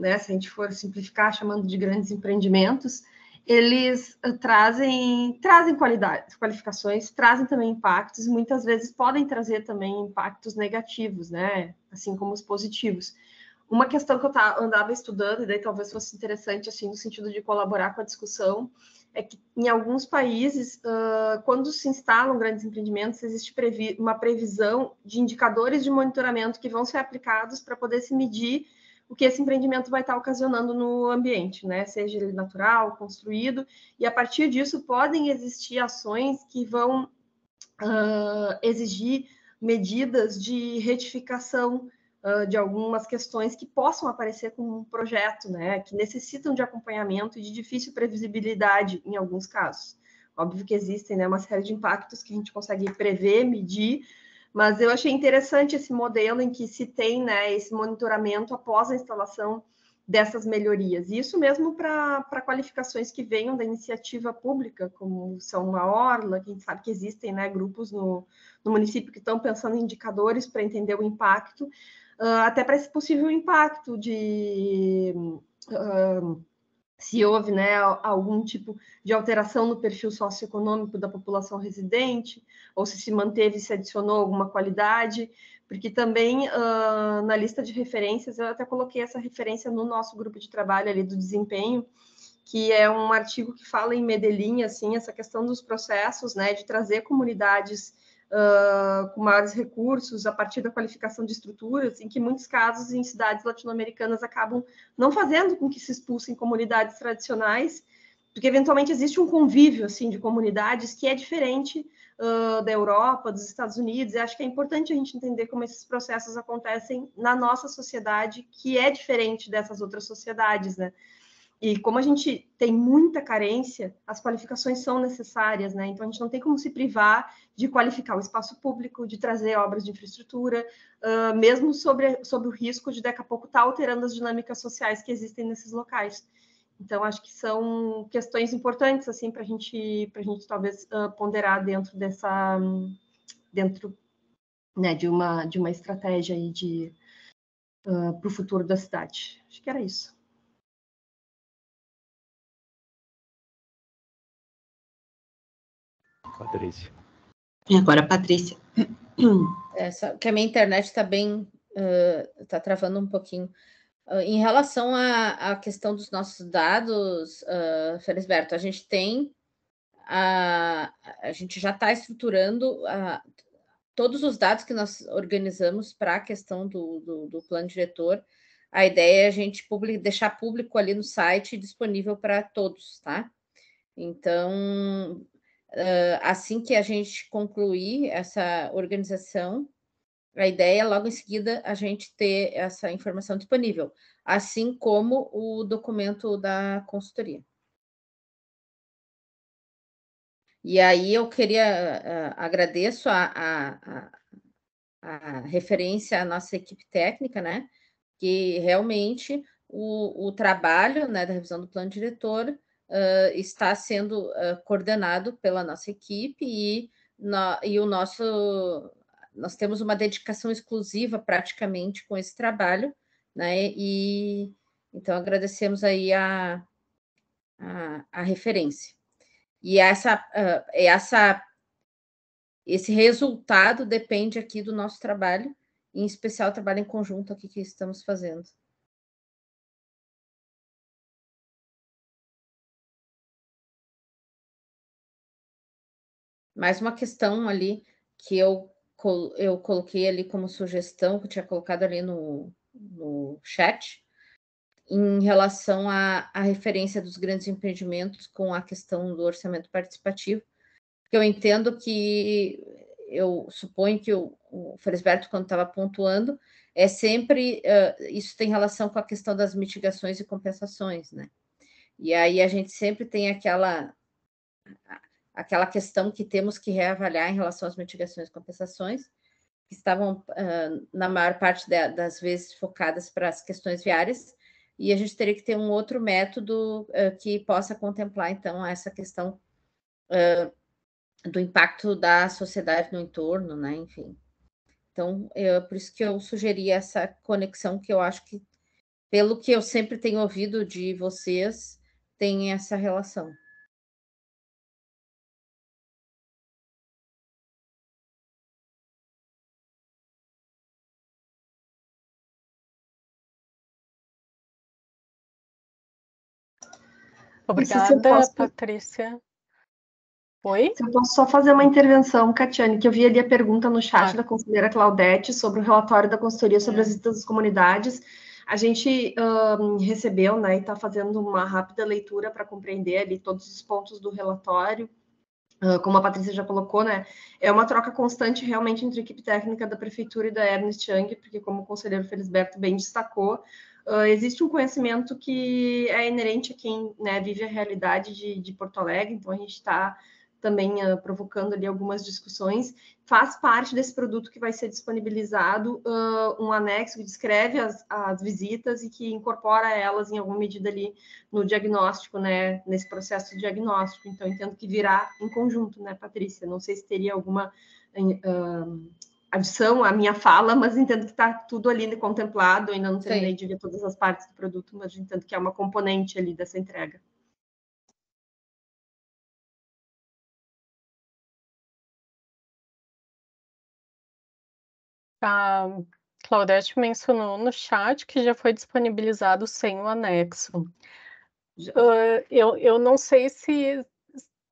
S5: né, se a gente for simplificar, chamando de grandes empreendimentos, eles trazem qualificações, trazem também impactos, e muitas vezes podem trazer também impactos negativos, né, assim como os positivos. Uma questão que eu andava estudando, e daí talvez fosse interessante, assim, no sentido de colaborar com a discussão, é que em alguns países, quando se instalam grandes empreendimentos, existe uma previsão de indicadores de monitoramento que vão ser aplicados para poder se medir o que esse empreendimento vai estar ocasionando no ambiente, né? Seja ele natural, construído, e a partir disso podem existir ações que vão exigir medidas de retificação de algumas questões que possam aparecer com um projeto, né? Que necessitam de acompanhamento e de difícil previsibilidade em alguns casos. Óbvio que existem, né, uma série de impactos que a gente consegue prever, medir, mas eu achei interessante esse modelo em que se tem, né, esse monitoramento após a instalação dessas melhorias. E isso mesmo para qualificações que venham da iniciativa pública, como são a Orla, que a gente sabe que existem, né, grupos no município que estão pensando em indicadores para entender o impacto, até para esse possível impacto de... se houve, né, algum tipo de alteração no perfil socioeconômico da população residente, ou se manteve, se adicionou alguma qualidade, porque também na lista de referências, eu até coloquei essa referência no nosso grupo de trabalho ali do desempenho, que é um artigo que fala em Medellín, assim, essa questão dos processos, né, de trazer comunidades com maiores recursos, a partir da qualificação de estruturas, em que, em muitos casos, em cidades latino-americanas, acabam não fazendo com que se expulsem comunidades tradicionais, porque, eventualmente, existe um convívio, assim, de comunidades que é diferente da Europa, dos Estados Unidos, e acho que é importante a gente entender como esses processos acontecem na nossa sociedade, que é diferente dessas outras sociedades, né? E como a gente tem muita carência, as qualificações são necessárias, né? Então, a gente não tem como se privar de qualificar o espaço público, de trazer obras de infraestrutura, mesmo sobre o risco de, daqui a pouco, estar alterando as dinâmicas sociais que existem nesses locais. Então, acho que são questões importantes, assim, para a gente talvez ponderar dentro né, de uma estratégia aí para o futuro da cidade. Acho que era isso.
S7: Patrícia.
S4: E agora, Patrícia.
S2: Que a minha internet está bem... está travando um pouquinho. Em relação à questão dos nossos dados, Felisberto, a gente tem... a gente já está estruturando todos os dados que nós organizamos para a questão do plano diretor, a ideia é a gente deixar público ali no site disponível para todos, tá? Então, assim que a gente concluir essa organização, a ideia é logo em seguida a gente ter essa informação disponível, assim como o documento da consultoria. E aí eu queria agradeço a referência à nossa equipe técnica, né? Que realmente o trabalho, né, da revisão do plano diretor está sendo coordenado pela nossa equipe e o nosso nós temos uma dedicação exclusiva praticamente com esse trabalho, né? E então agradecemos aí a referência. E esse resultado depende aqui do nosso trabalho, em especial o trabalho em conjunto aqui que estamos fazendo. Mais uma questão ali que eu coloquei ali como sugestão, que eu tinha colocado ali no chat, em relação à referência dos grandes empreendimentos com a questão do orçamento participativo, que eu entendo que, eu suponho que o Felisberto, quando estava pontuando, é sempre, isso tem relação com a questão das mitigações e compensações, né? E aí a gente sempre tem aquela questão que temos que reavaliar em relação às mitigações e compensações, que estavam, na maior parte das vezes, focadas para as questões viárias, e a gente teria que ter um outro método que possa contemplar, então, essa questão do impacto da sociedade no entorno, né? Enfim. Então, por isso que eu sugeri essa conexão, que eu acho que, pelo que eu sempre tenho ouvido de vocês, tem essa relação.
S1: Obrigada, Patrícia. Oi?
S5: Se eu posso só fazer uma intervenção, Catiane, que eu vi ali a pergunta no chat da conselheira Claudete sobre o relatório da consultoria sobre as visitas das comunidades. A gente recebeu, né, e está fazendo uma rápida leitura para compreender ali todos os pontos do relatório. Como a Patrícia já colocou, né, é uma troca constante realmente entre a equipe técnica da Prefeitura e da Ernst Young, porque como o conselheiro Felisberto bem destacou, existe um conhecimento que é inerente a quem, né, vive a realidade de Porto Alegre, então a gente está também provocando ali algumas discussões. Faz parte desse produto que vai ser disponibilizado um anexo que descreve as visitas e que incorpora elas em alguma medida ali no diagnóstico, né, nesse processo de diagnóstico. Então, entendo que virá em conjunto, né, Patrícia? Não sei se teria alguma adição à minha fala, mas entendo que está tudo ali contemplado. Ainda não terminei de ver todas as partes do produto, mas entendo que é uma componente ali dessa entrega.
S1: A Claudete mencionou no chat que já foi disponibilizado sem o anexo. Eu não sei se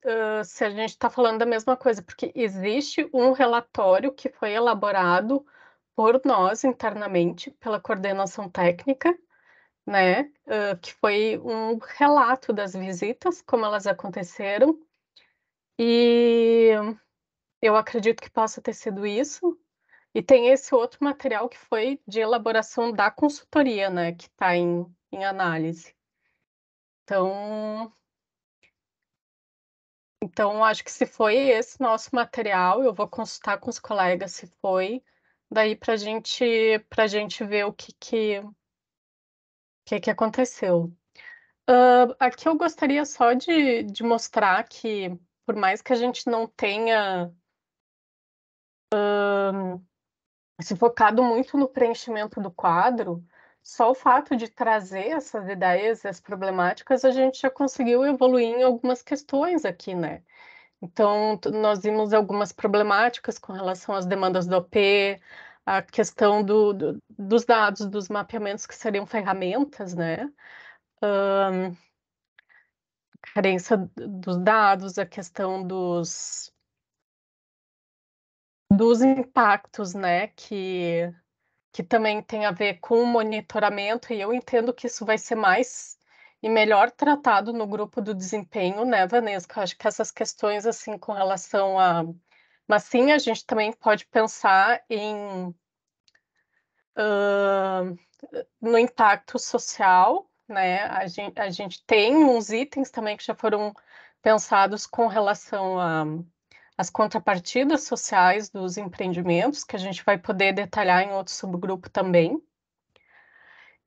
S1: a gente está falando da mesma coisa, porque existe um relatório que foi elaborado por nós internamente, pela coordenação técnica, né? Que foi um relato das visitas, como elas aconteceram, e eu acredito que possa ter sido isso. E tem esse outro material que foi de elaboração da consultoria, né, que está em análise. Então, acho que se foi esse nosso material, eu vou consultar com os colegas se foi, daí para gente ver o que aconteceu. Aqui eu gostaria só de mostrar que, por mais que a gente não tenha se focado muito no preenchimento do quadro, só o fato de trazer essas ideias, as problemáticas, a gente já conseguiu evoluir em algumas questões aqui, né? Então, nós vimos algumas problemáticas com relação às demandas do OP, a questão dos dados, dos mapeamentos que seriam ferramentas, né? Carência dos dados, a questão dos impactos, né, que que também tem a ver com o monitoramento, e eu entendo que isso vai ser mais e melhor tratado no grupo do desempenho, né, Vanessa? Eu acho que essas questões, assim, com relação a... Mas sim, a gente também pode pensar em... no impacto social, né? A gente tem uns itens também que já foram pensados com relação às contrapartidas sociais dos empreendimentos, que a gente vai poder detalhar em outro subgrupo também.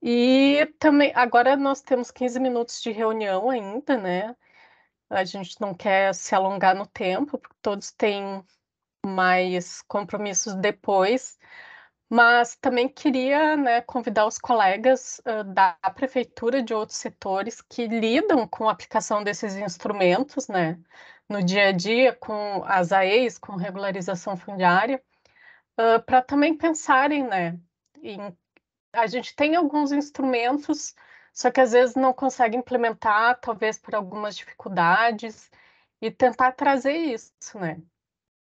S1: E também, agora nós temos 15 minutos de reunião ainda, né? A gente não quer se alongar no tempo, porque todos têm mais compromissos depois, mas também queria, né, convidar os colegas da prefeitura de outros setores que lidam com a aplicação desses instrumentos, né, no dia a dia, com as AEs, com regularização fundiária, para também pensarem, né, a gente tem alguns instrumentos, só que às vezes não consegue implementar, talvez por algumas dificuldades, e tentar trazer isso, né?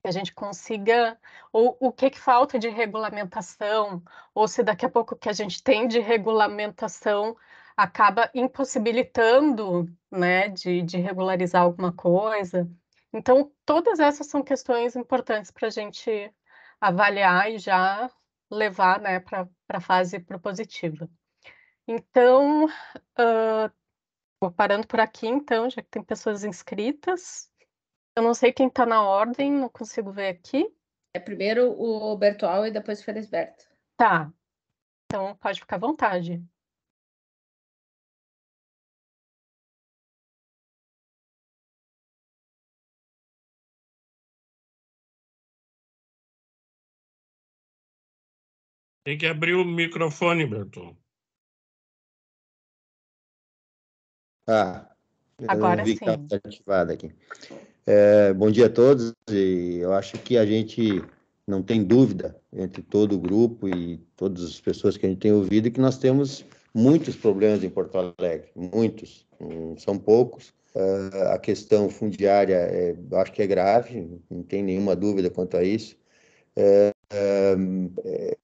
S1: Que a gente consiga, ou o que falta de regulamentação, ou se daqui a pouco o que a gente tem de regulamentação acaba impossibilitando, né, de regularizar alguma coisa. Então, todas essas são questões importantes para a gente avaliar e já levar, né, para a fase propositiva. Então, vou parando por aqui, então, já que tem pessoas inscritas. Eu não sei quem está na ordem, não consigo ver aqui.
S2: É primeiro o Bertual e depois o Felisberto.
S1: Tá, então pode ficar à vontade.
S3: Tem que abrir o microfone, Berton.
S7: Eu
S1: Agora
S7: não vi que
S1: sim.
S7: estava ativado aqui. Bom dia a todos, e eu acho que a gente não tem dúvida, entre todo o grupo e todas as pessoas que a gente tem ouvido, que nós temos muitos problemas em Porto Alegre, muitos, não são poucos. A questão fundiária, acho que é grave, não tem nenhuma dúvida quanto a isso.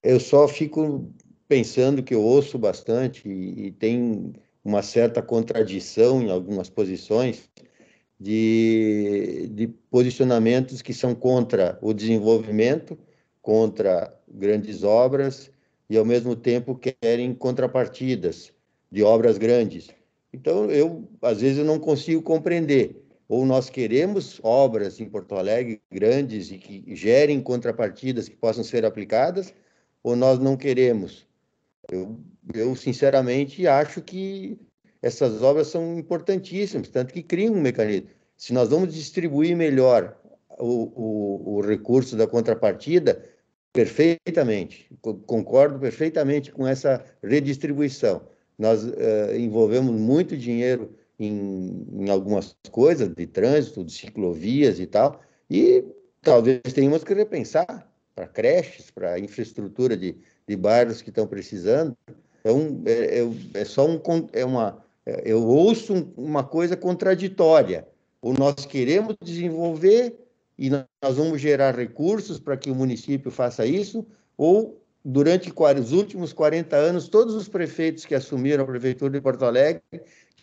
S7: Eu só fico pensando que eu ouço bastante e tem uma certa contradição em algumas posições de posicionamentos que são contra o desenvolvimento, contra grandes obras e, ao mesmo tempo, querem contrapartidas de obras grandes. Então, às vezes, eu não consigo compreender. Ou nós queremos obras em Porto Alegre grandes e que gerem contrapartidas que possam ser aplicadas, ou nós não queremos. Eu sinceramente, acho que essas obras são importantíssimas, tanto que criam um mecanismo. Se nós vamos distribuir melhor o recurso da contrapartida, perfeitamente, concordo perfeitamente com essa redistribuição. Nós envolvemos muito dinheiro em algumas coisas, de trânsito, de ciclovias e tal, e talvez tenhamos que repensar para creches, para infraestrutura de bairros que estão precisando. Eu ouço uma coisa contraditória. Ou nós queremos desenvolver e nós vamos gerar recursos para que o município faça isso, ou durante os últimos 40 anos, todos os prefeitos que assumiram a prefeitura de Porto Alegre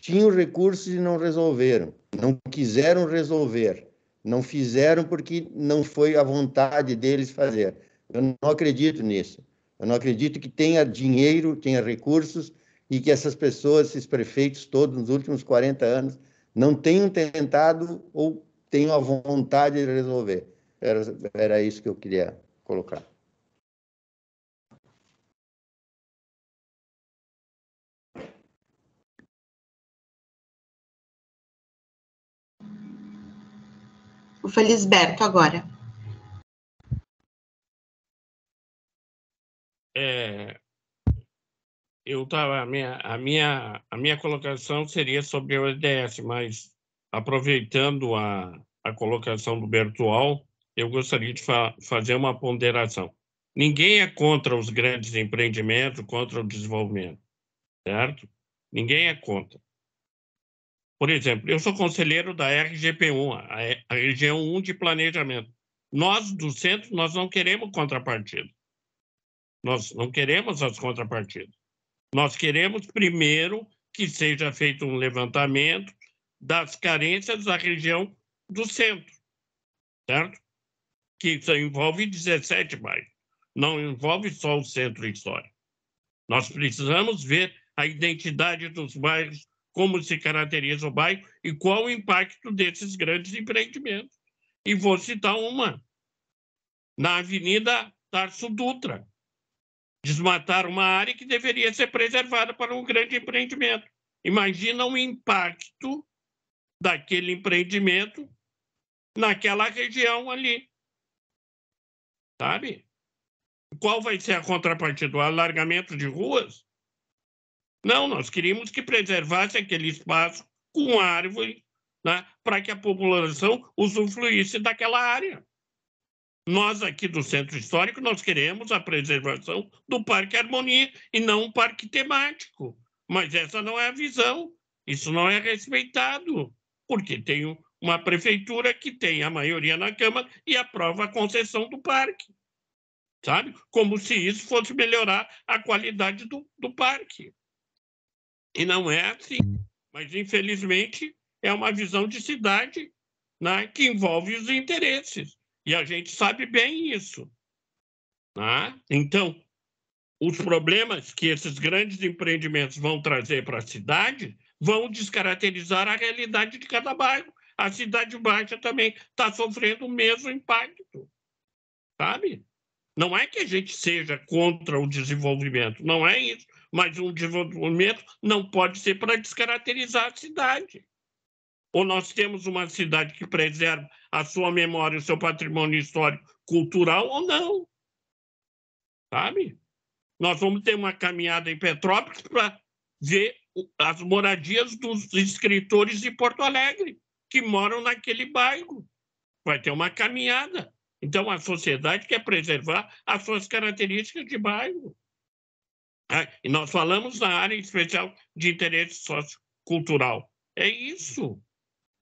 S7: tinham recursos e não resolveram, não quiseram resolver, não fizeram porque não foi a vontade deles fazer. Eu não acredito nisso. Eu não acredito que tenha dinheiro, tenha recursos e que essas pessoas, esses prefeitos todos nos últimos 40 anos, não tenham tentado ou tenham a vontade de resolver. Era isso que eu queria colocar.
S4: O Felisberto agora.
S3: A minha colocação seria sobre o ODS, mas aproveitando a colocação do Bertual, eu gostaria de fazer uma ponderação. Ninguém é contra os grandes empreendimentos, contra o desenvolvimento, certo? Ninguém é contra. Por exemplo, eu sou conselheiro da RGP1, a região 1 de planejamento. Nós, do centro, nós não queremos contrapartida. Nós não queremos as contrapartidas. Nós queremos, primeiro, que seja feito um levantamento das carências da região do centro, certo? Que isso envolve 17 bairros, não envolve só o centro histórico. Nós precisamos ver a identidade dos bairros, como se caracteriza o bairro e qual o impacto desses grandes empreendimentos. E vou citar uma. Na Avenida Tarso Dutra, desmatar uma área que deveria ser preservada para um grande empreendimento. Imagina o impacto daquele empreendimento naquela região ali. Sabe? Qual vai ser a contrapartida? O alargamento de ruas? Não, nós queríamos que preservasse aquele espaço com árvore, né, para que a população usufruísse daquela área. Nós aqui do Centro Histórico, nós queremos a preservação do Parque Harmonia e não um parque temático. Mas essa não é a visão. Isso não é respeitado, porque tem uma prefeitura que tem a maioria na Câmara e aprova a concessão do parque. Sabe? Como se isso fosse melhorar a qualidade do parque. E não é assim. Mas, infelizmente, é uma visão de cidade, né, que envolve os interesses. E a gente sabe bem isso. Né? Então, os problemas que esses grandes empreendimentos vão trazer para a cidade vão descaracterizar a realidade de cada bairro. A Cidade Baixa também está sofrendo o mesmo impacto. Sabe? Não é que a gente seja contra o desenvolvimento, não é isso. Mas um desenvolvimento não pode ser para descaracterizar a cidade. Ou nós temos uma cidade que preserva a sua memória, o seu patrimônio histórico, cultural, ou não. Sabe? Nós vamos ter uma caminhada em Petrópolis para ver as moradias dos escritores de Porto Alegre, que moram naquele bairro. Vai ter uma caminhada. Então, a sociedade quer preservar as suas características de bairro. E nós falamos na área especial de interesse sociocultural. É isso,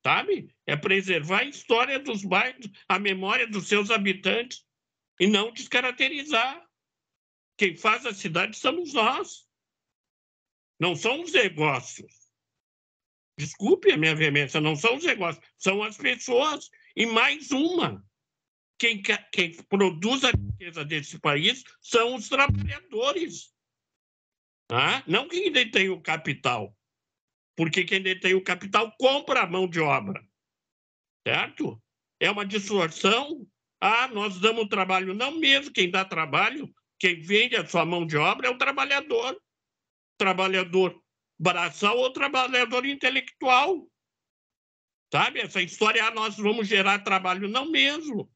S3: sabe? É preservar a história dos bairros, a memória dos seus habitantes, e não descaracterizar. Quem faz a cidade somos nós. Não são os negócios. Desculpe a minha veemência, não são os negócios, são as pessoas. E mais uma. Quem produz a riqueza desse país são os trabalhadores. Não quem detém o capital. Porque quem detém o capital compra a mão de obra. Certo? É uma distorção. Nós damos trabalho. Não mesmo quem dá trabalho, quem vende a sua mão de obra é o trabalhador. Trabalhador braçal ou trabalhador intelectual. Sabe? Essa história, nós vamos gerar trabalho. Não mesmo.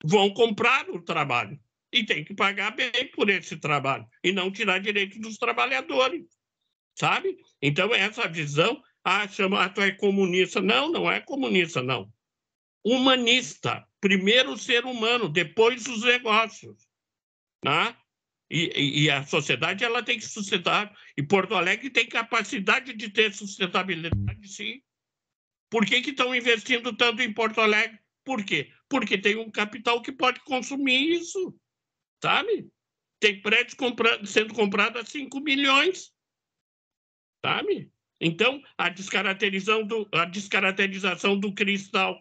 S3: Vão comprar o trabalho e tem que pagar bem por esse trabalho e não tirar direito dos trabalhadores, sabe? Então, essa visão, tu é comunista. Não, não é comunista, não. Humanista. Primeiro o ser humano, depois os negócios. Né? E a sociedade, ela tem que sustentar. E Porto Alegre tem capacidade de ter sustentabilidade, sim. Por que estão investindo tanto em Porto Alegre? Por quê? Porque tem um capital que pode consumir isso, sabe? Tem prédios sendo comprados a 5 milhões, sabe? Então, a descaracterização do cristal.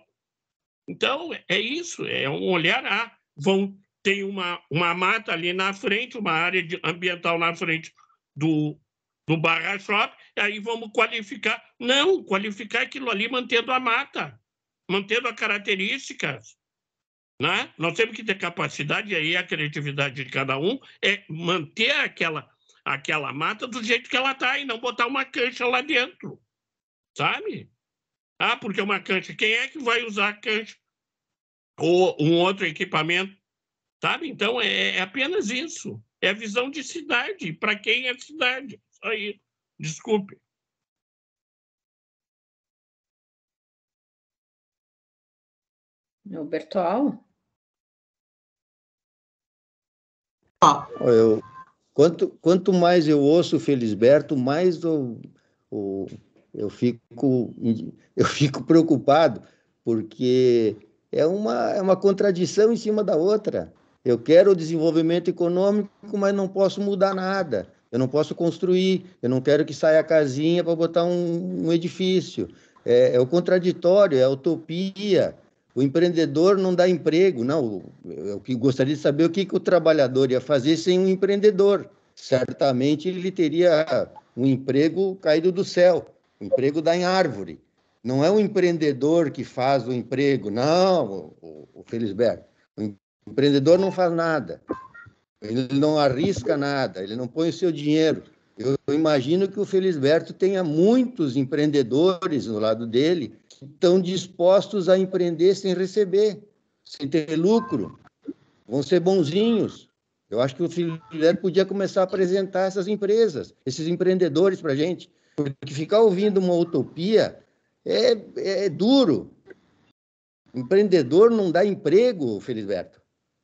S3: Então, é isso, é um olhar. Tem uma mata ali na frente, uma área ambiental na frente do Barra Shopping, aí vamos qualificar. Não, qualificar aquilo ali mantendo a mata, mantendo as características. Né? Nós temos que ter capacidade, e aí a criatividade de cada um é manter aquela mata do jeito que ela está e não botar uma cancha lá dentro, sabe? Porque uma cancha, quem é que vai usar a cancha? Ou um outro equipamento, sabe? Então, é apenas isso. É a visão de cidade. Para quem é cidade? Só isso. Desculpe.
S2: O Bertol?
S7: Quanto mais eu ouço o Felisberto, mais eu fico preocupado, porque é uma contradição em cima da outra. Eu quero o desenvolvimento econômico, mas não posso mudar nada. Eu não posso construir, eu não quero que saia a casinha para botar um edifício. É o contraditório, é a utopia. O empreendedor não dá emprego. Não, eu gostaria de saber o que o trabalhador ia fazer sem um empreendedor. Certamente ele teria um emprego caído do céu, um emprego dá em árvore. Não é o empreendedor que faz o emprego, não, o Felisberto. O empreendedor não faz nada, ele não arrisca nada, ele não põe o seu dinheiro. Eu imagino que o Felisberto tenha muitos empreendedores no lado dele que estão dispostos a empreender sem receber, sem ter lucro, vão ser bonzinhos. Eu acho que o Felisberto podia começar a apresentar essas empresas, esses empreendedores para a gente, porque ficar ouvindo uma utopia é duro. Empreendedor não dá emprego, Felisberto.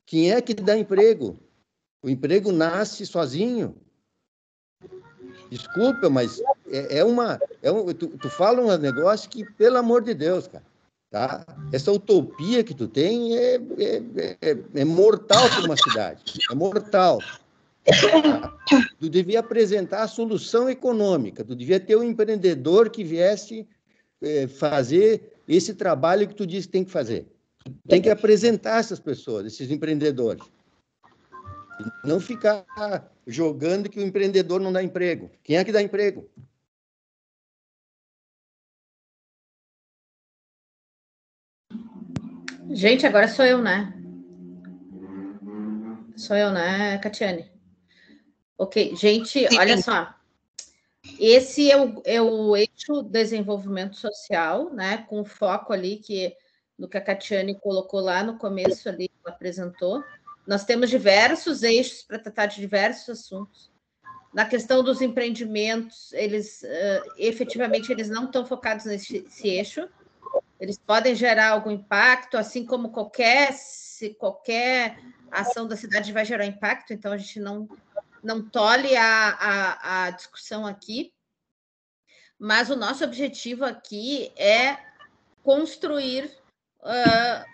S7: Quem é que dá emprego? O emprego nasce sozinho. Desculpa, mas tu fala um negócio que, pelo amor de Deus, cara, tá? Essa utopia que tu tem é mortal para uma cidade. É mortal. Tá? Tu devia apresentar a solução econômica. Tu devia ter um empreendedor que viesse fazer esse trabalho que tu disse que tem que fazer. Tu tem que apresentar essas pessoas, esses empreendedores. Não ficar jogando que o empreendedor não dá emprego. Quem é que dá emprego?
S2: Gente, agora sou eu, né? Sou eu, né, Catiane? Ok, gente, olha só. Esse é o eixo desenvolvimento social, né? Com foco ali no que a Catiane colocou lá no começo, ali, apresentou. Nós temos diversos eixos para tratar de diversos assuntos. Na questão dos empreendimentos, eles efetivamente eles não estão focados nesse eixo. Eles podem gerar algum impacto, assim como qualquer ação da cidade vai gerar impacto, então a gente não tolhe a discussão aqui. Mas o nosso objetivo aqui é construir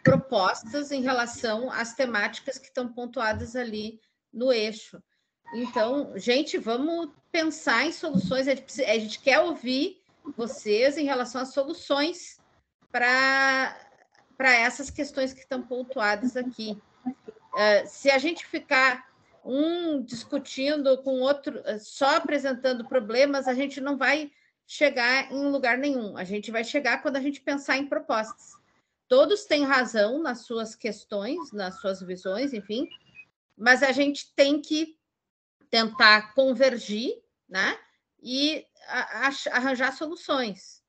S2: propostas em relação às temáticas que estão pontuadas ali no eixo. Então, gente, vamos pensar em soluções. A gente quer ouvir vocês em relação às soluções para essas questões que estão pontuadas aqui. Se a gente ficar discutindo com o outro, só apresentando problemas, a gente não vai chegar em lugar nenhum. A gente vai chegar quando a gente pensar em propostas. Todos têm razão nas suas questões, nas suas visões, enfim, mas a gente tem que tentar convergir, né? E arranjar soluções.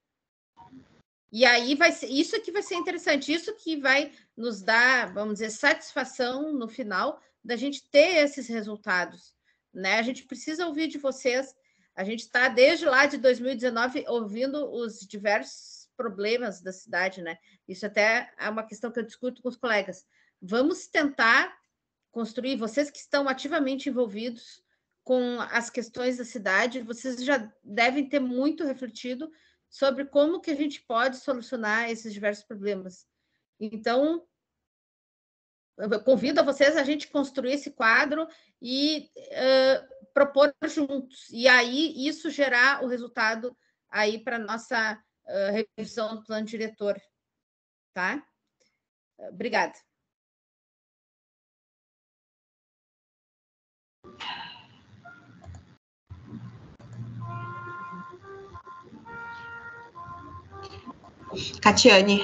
S2: E aí vai ser isso que vai ser interessante, isso que vai nos dar, vamos dizer, satisfação no final da gente ter esses resultados, né? A gente precisa ouvir de vocês. A gente está desde lá de 2019 ouvindo os diversos problemas da cidade, né? Isso até é uma questão que eu discuto com os colegas. Vamos tentar construir, vocês que estão ativamente envolvidos com as questões da cidade, vocês já devem ter muito refletido sobre como que a gente pode solucionar esses diversos problemas. Então, eu convido a vocês a gente construir esse quadro e propor juntos. E aí, isso gerar o resultado aí para a nossa revisão do plano diretor. Tá? Obrigada.
S4: Catiane.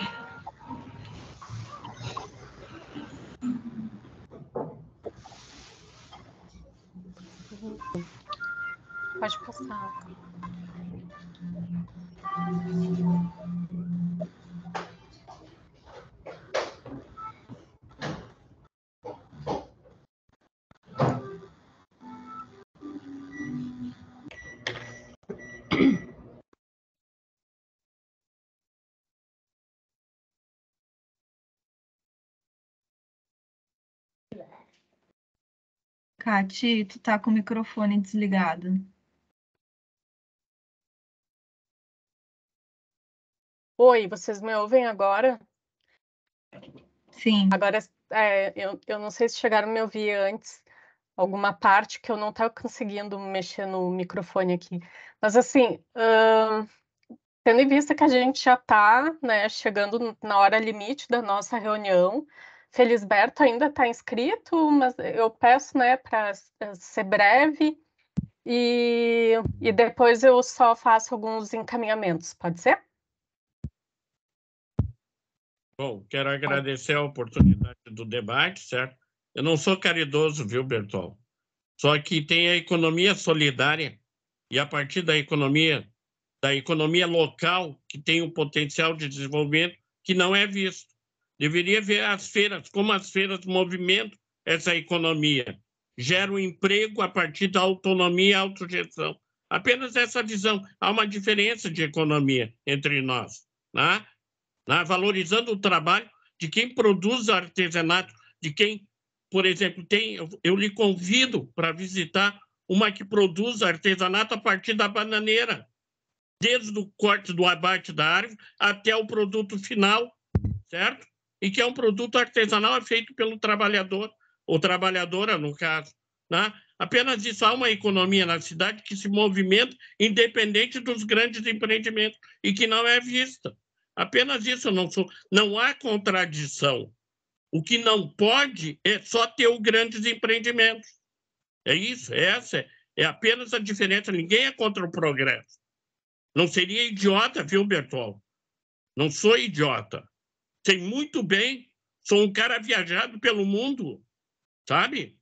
S1: Pode passar.
S5: Cati, tu tá com o microfone desligado.
S1: Oi, vocês me ouvem agora?
S5: Sim.
S1: eu não sei se chegaram a me ouvir antes, alguma parte que eu não estava conseguindo mexer no microfone aqui. Mas, assim, tendo em vista que a gente já está, né, chegando na hora limite da nossa reunião, Felisberto ainda está inscrito, mas eu peço, né, para ser breve e depois eu só faço alguns encaminhamentos, pode ser?
S3: Bom, quero agradecer a oportunidade do debate, certo? Eu não sou caridoso, viu, Bertol? Só que tem a economia solidária e a partir da economia local, que tem um potencial de desenvolvimento que não é visto. Deveria ver as feiras, como as feiras movimentam essa economia, geram emprego a partir da autonomia e autogestão. Apenas essa visão. Há uma diferença de economia entre nós, né? Valorizando o trabalho de quem produz artesanato, de quem, por exemplo, eu lhe convido para visitar uma que produz artesanato a partir da bananeira, desde o corte do abate da árvore até o produto final, certo? E que é um produto artesanal feito pelo trabalhador, ou trabalhadora, no caso, né? Apenas isso, há uma economia na cidade que se movimenta independente dos grandes empreendimentos e que não é vista. Apenas isso, não há contradição. O que não pode é só ter os grandes empreendimentos. É isso, essa é apenas a diferença. Ninguém é contra o progresso. Não seria idiota, viu, Bertol? Não sou idiota. Sei muito bem, sou um cara viajado pelo mundo, sabe?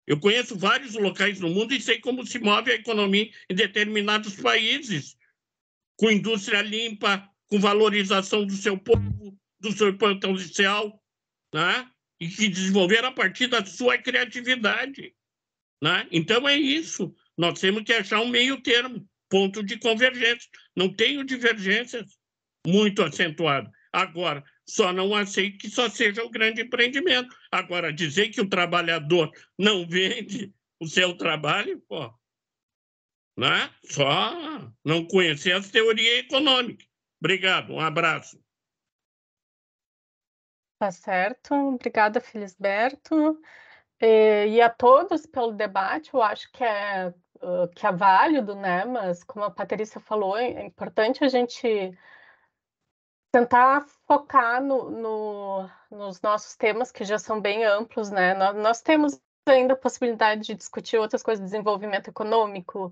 S3: Eu conheço vários locais no mundo e sei como se move a economia em determinados países, com indústria limpa, com valorização do seu povo, do seu potencial, né? E que desenvolveram a partir da sua criatividade, né? Então é isso. Nós temos que achar um meio termo, ponto de convergência. Não tenho divergências muito acentuadas. Agora, só não aceito que só seja o grande empreendimento. Agora, dizer que o trabalhador não vende o seu trabalho, pô, né? Só não conhecer as teorias econômicas. Obrigado, um abraço.
S1: Tá certo, obrigada, Felisberto. E a todos pelo debate, eu acho que é válido, né? Mas, como a Patrícia falou, é importante a gente tentar focar nos nossos temas, que já são bem amplos, né? Nós temos ainda a possibilidade de discutir outras coisas, desenvolvimento econômico,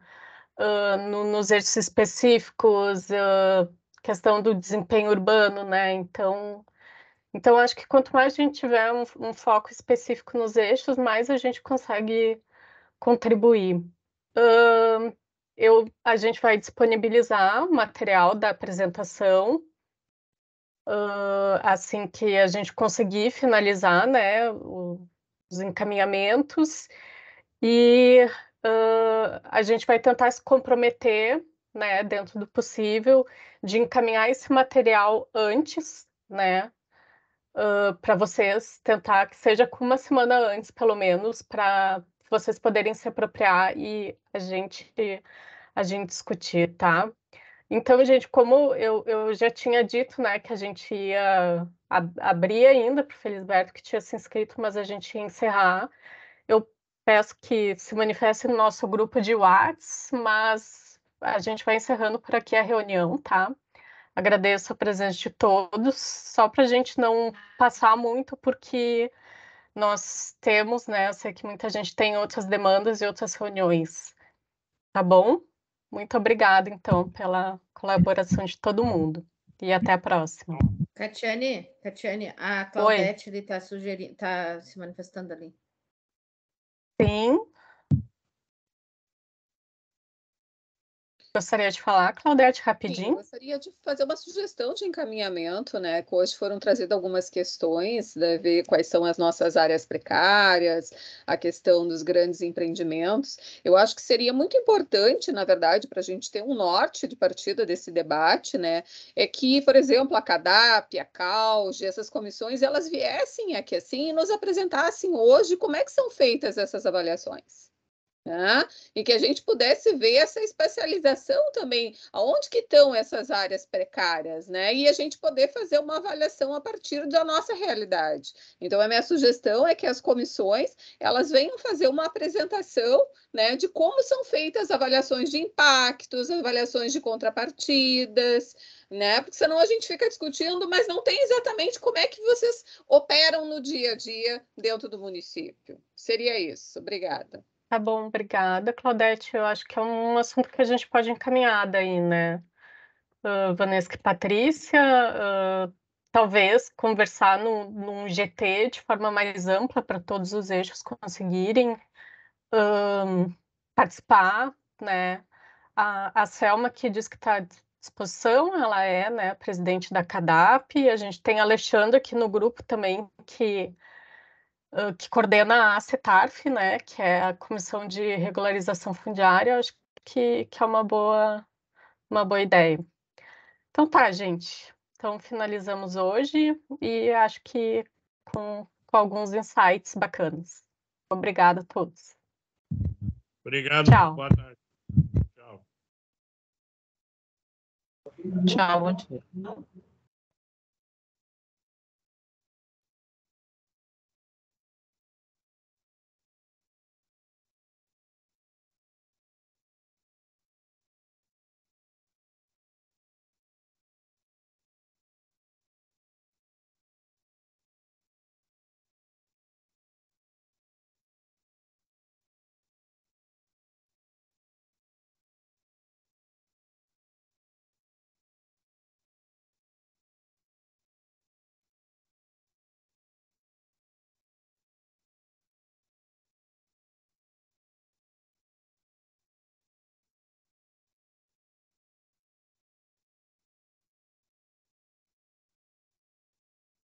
S1: nos eixos específicos, questão do desempenho urbano, né? Então, acho que quanto mais a gente tiver um foco específico nos eixos, mais a gente consegue contribuir. A gente vai disponibilizar o material da apresentação assim que a gente conseguir finalizar, né, os encaminhamentos, e a gente vai tentar se comprometer, né, dentro do possível, de encaminhar esse material antes, né, para vocês, tentar que seja com uma semana antes, pelo menos, para vocês poderem se apropriar e a gente discutir, tá? Então, gente, como eu já tinha dito, né, que a gente ia abrir ainda para o Felisberto, que tinha se inscrito, mas a gente ia encerrar. Eu peço que se manifeste no nosso grupo de Whats, mas a gente vai encerrando por aqui a reunião, tá? Agradeço a presença de todos, só para a gente não passar muito, porque nós temos, né, eu sei que muita gente tem outras demandas e outras reuniões, tá bom? Muito obrigada, então, pela colaboração de todo mundo. E até a próxima.
S2: Catiane, a Claudete está se manifestando ali.
S1: Sim. Gostaria de falar, Claudete, rapidinho?
S6: Sim, gostaria de fazer uma sugestão de encaminhamento, né? Que hoje foram trazidas algumas questões, né? Ver quais são as nossas áreas precárias, a questão dos grandes empreendimentos. Eu acho que seria muito importante, na verdade, para a gente ter um norte de partida desse debate, né? É que, por exemplo, a CADAP, a CAUG, essas comissões, elas viessem aqui assim e nos apresentassem hoje como é que são feitas essas avaliações. né? E que a gente pudesse ver essa especialização também, aonde que estão essas áreas precárias, né? E a gente poder fazer uma avaliação a partir da nossa realidade. Então, a minha sugestão é que as comissões, elas venham fazer uma apresentação, né, de como são feitas as avaliações de impactos, avaliações de contrapartidas, né? Porque senão a gente fica discutindo, mas não tem exatamente como é que vocês operam no dia a dia dentro do município. Seria isso. Obrigada.
S1: Tá bom, obrigada, Claudete. Eu acho que é um assunto que a gente pode encaminhar daí, né? Vanessa e Patrícia, talvez conversar num GT de forma mais ampla para todos os eixos conseguirem participar, né? A Selma, que diz que está à disposição, ela é, né, presidente da CADAP. A gente tem a Alexandra aqui no grupo também, que coordena a CETARF, né, que é a Comissão de Regularização Fundiária. Acho que é uma boa ideia. Então tá, gente. Então finalizamos hoje e acho que com alguns insights bacanas. Obrigada a todos.
S3: Obrigado.
S1: Tchau.
S3: Boa tarde. Tchau.
S8: Tchau, bom dia.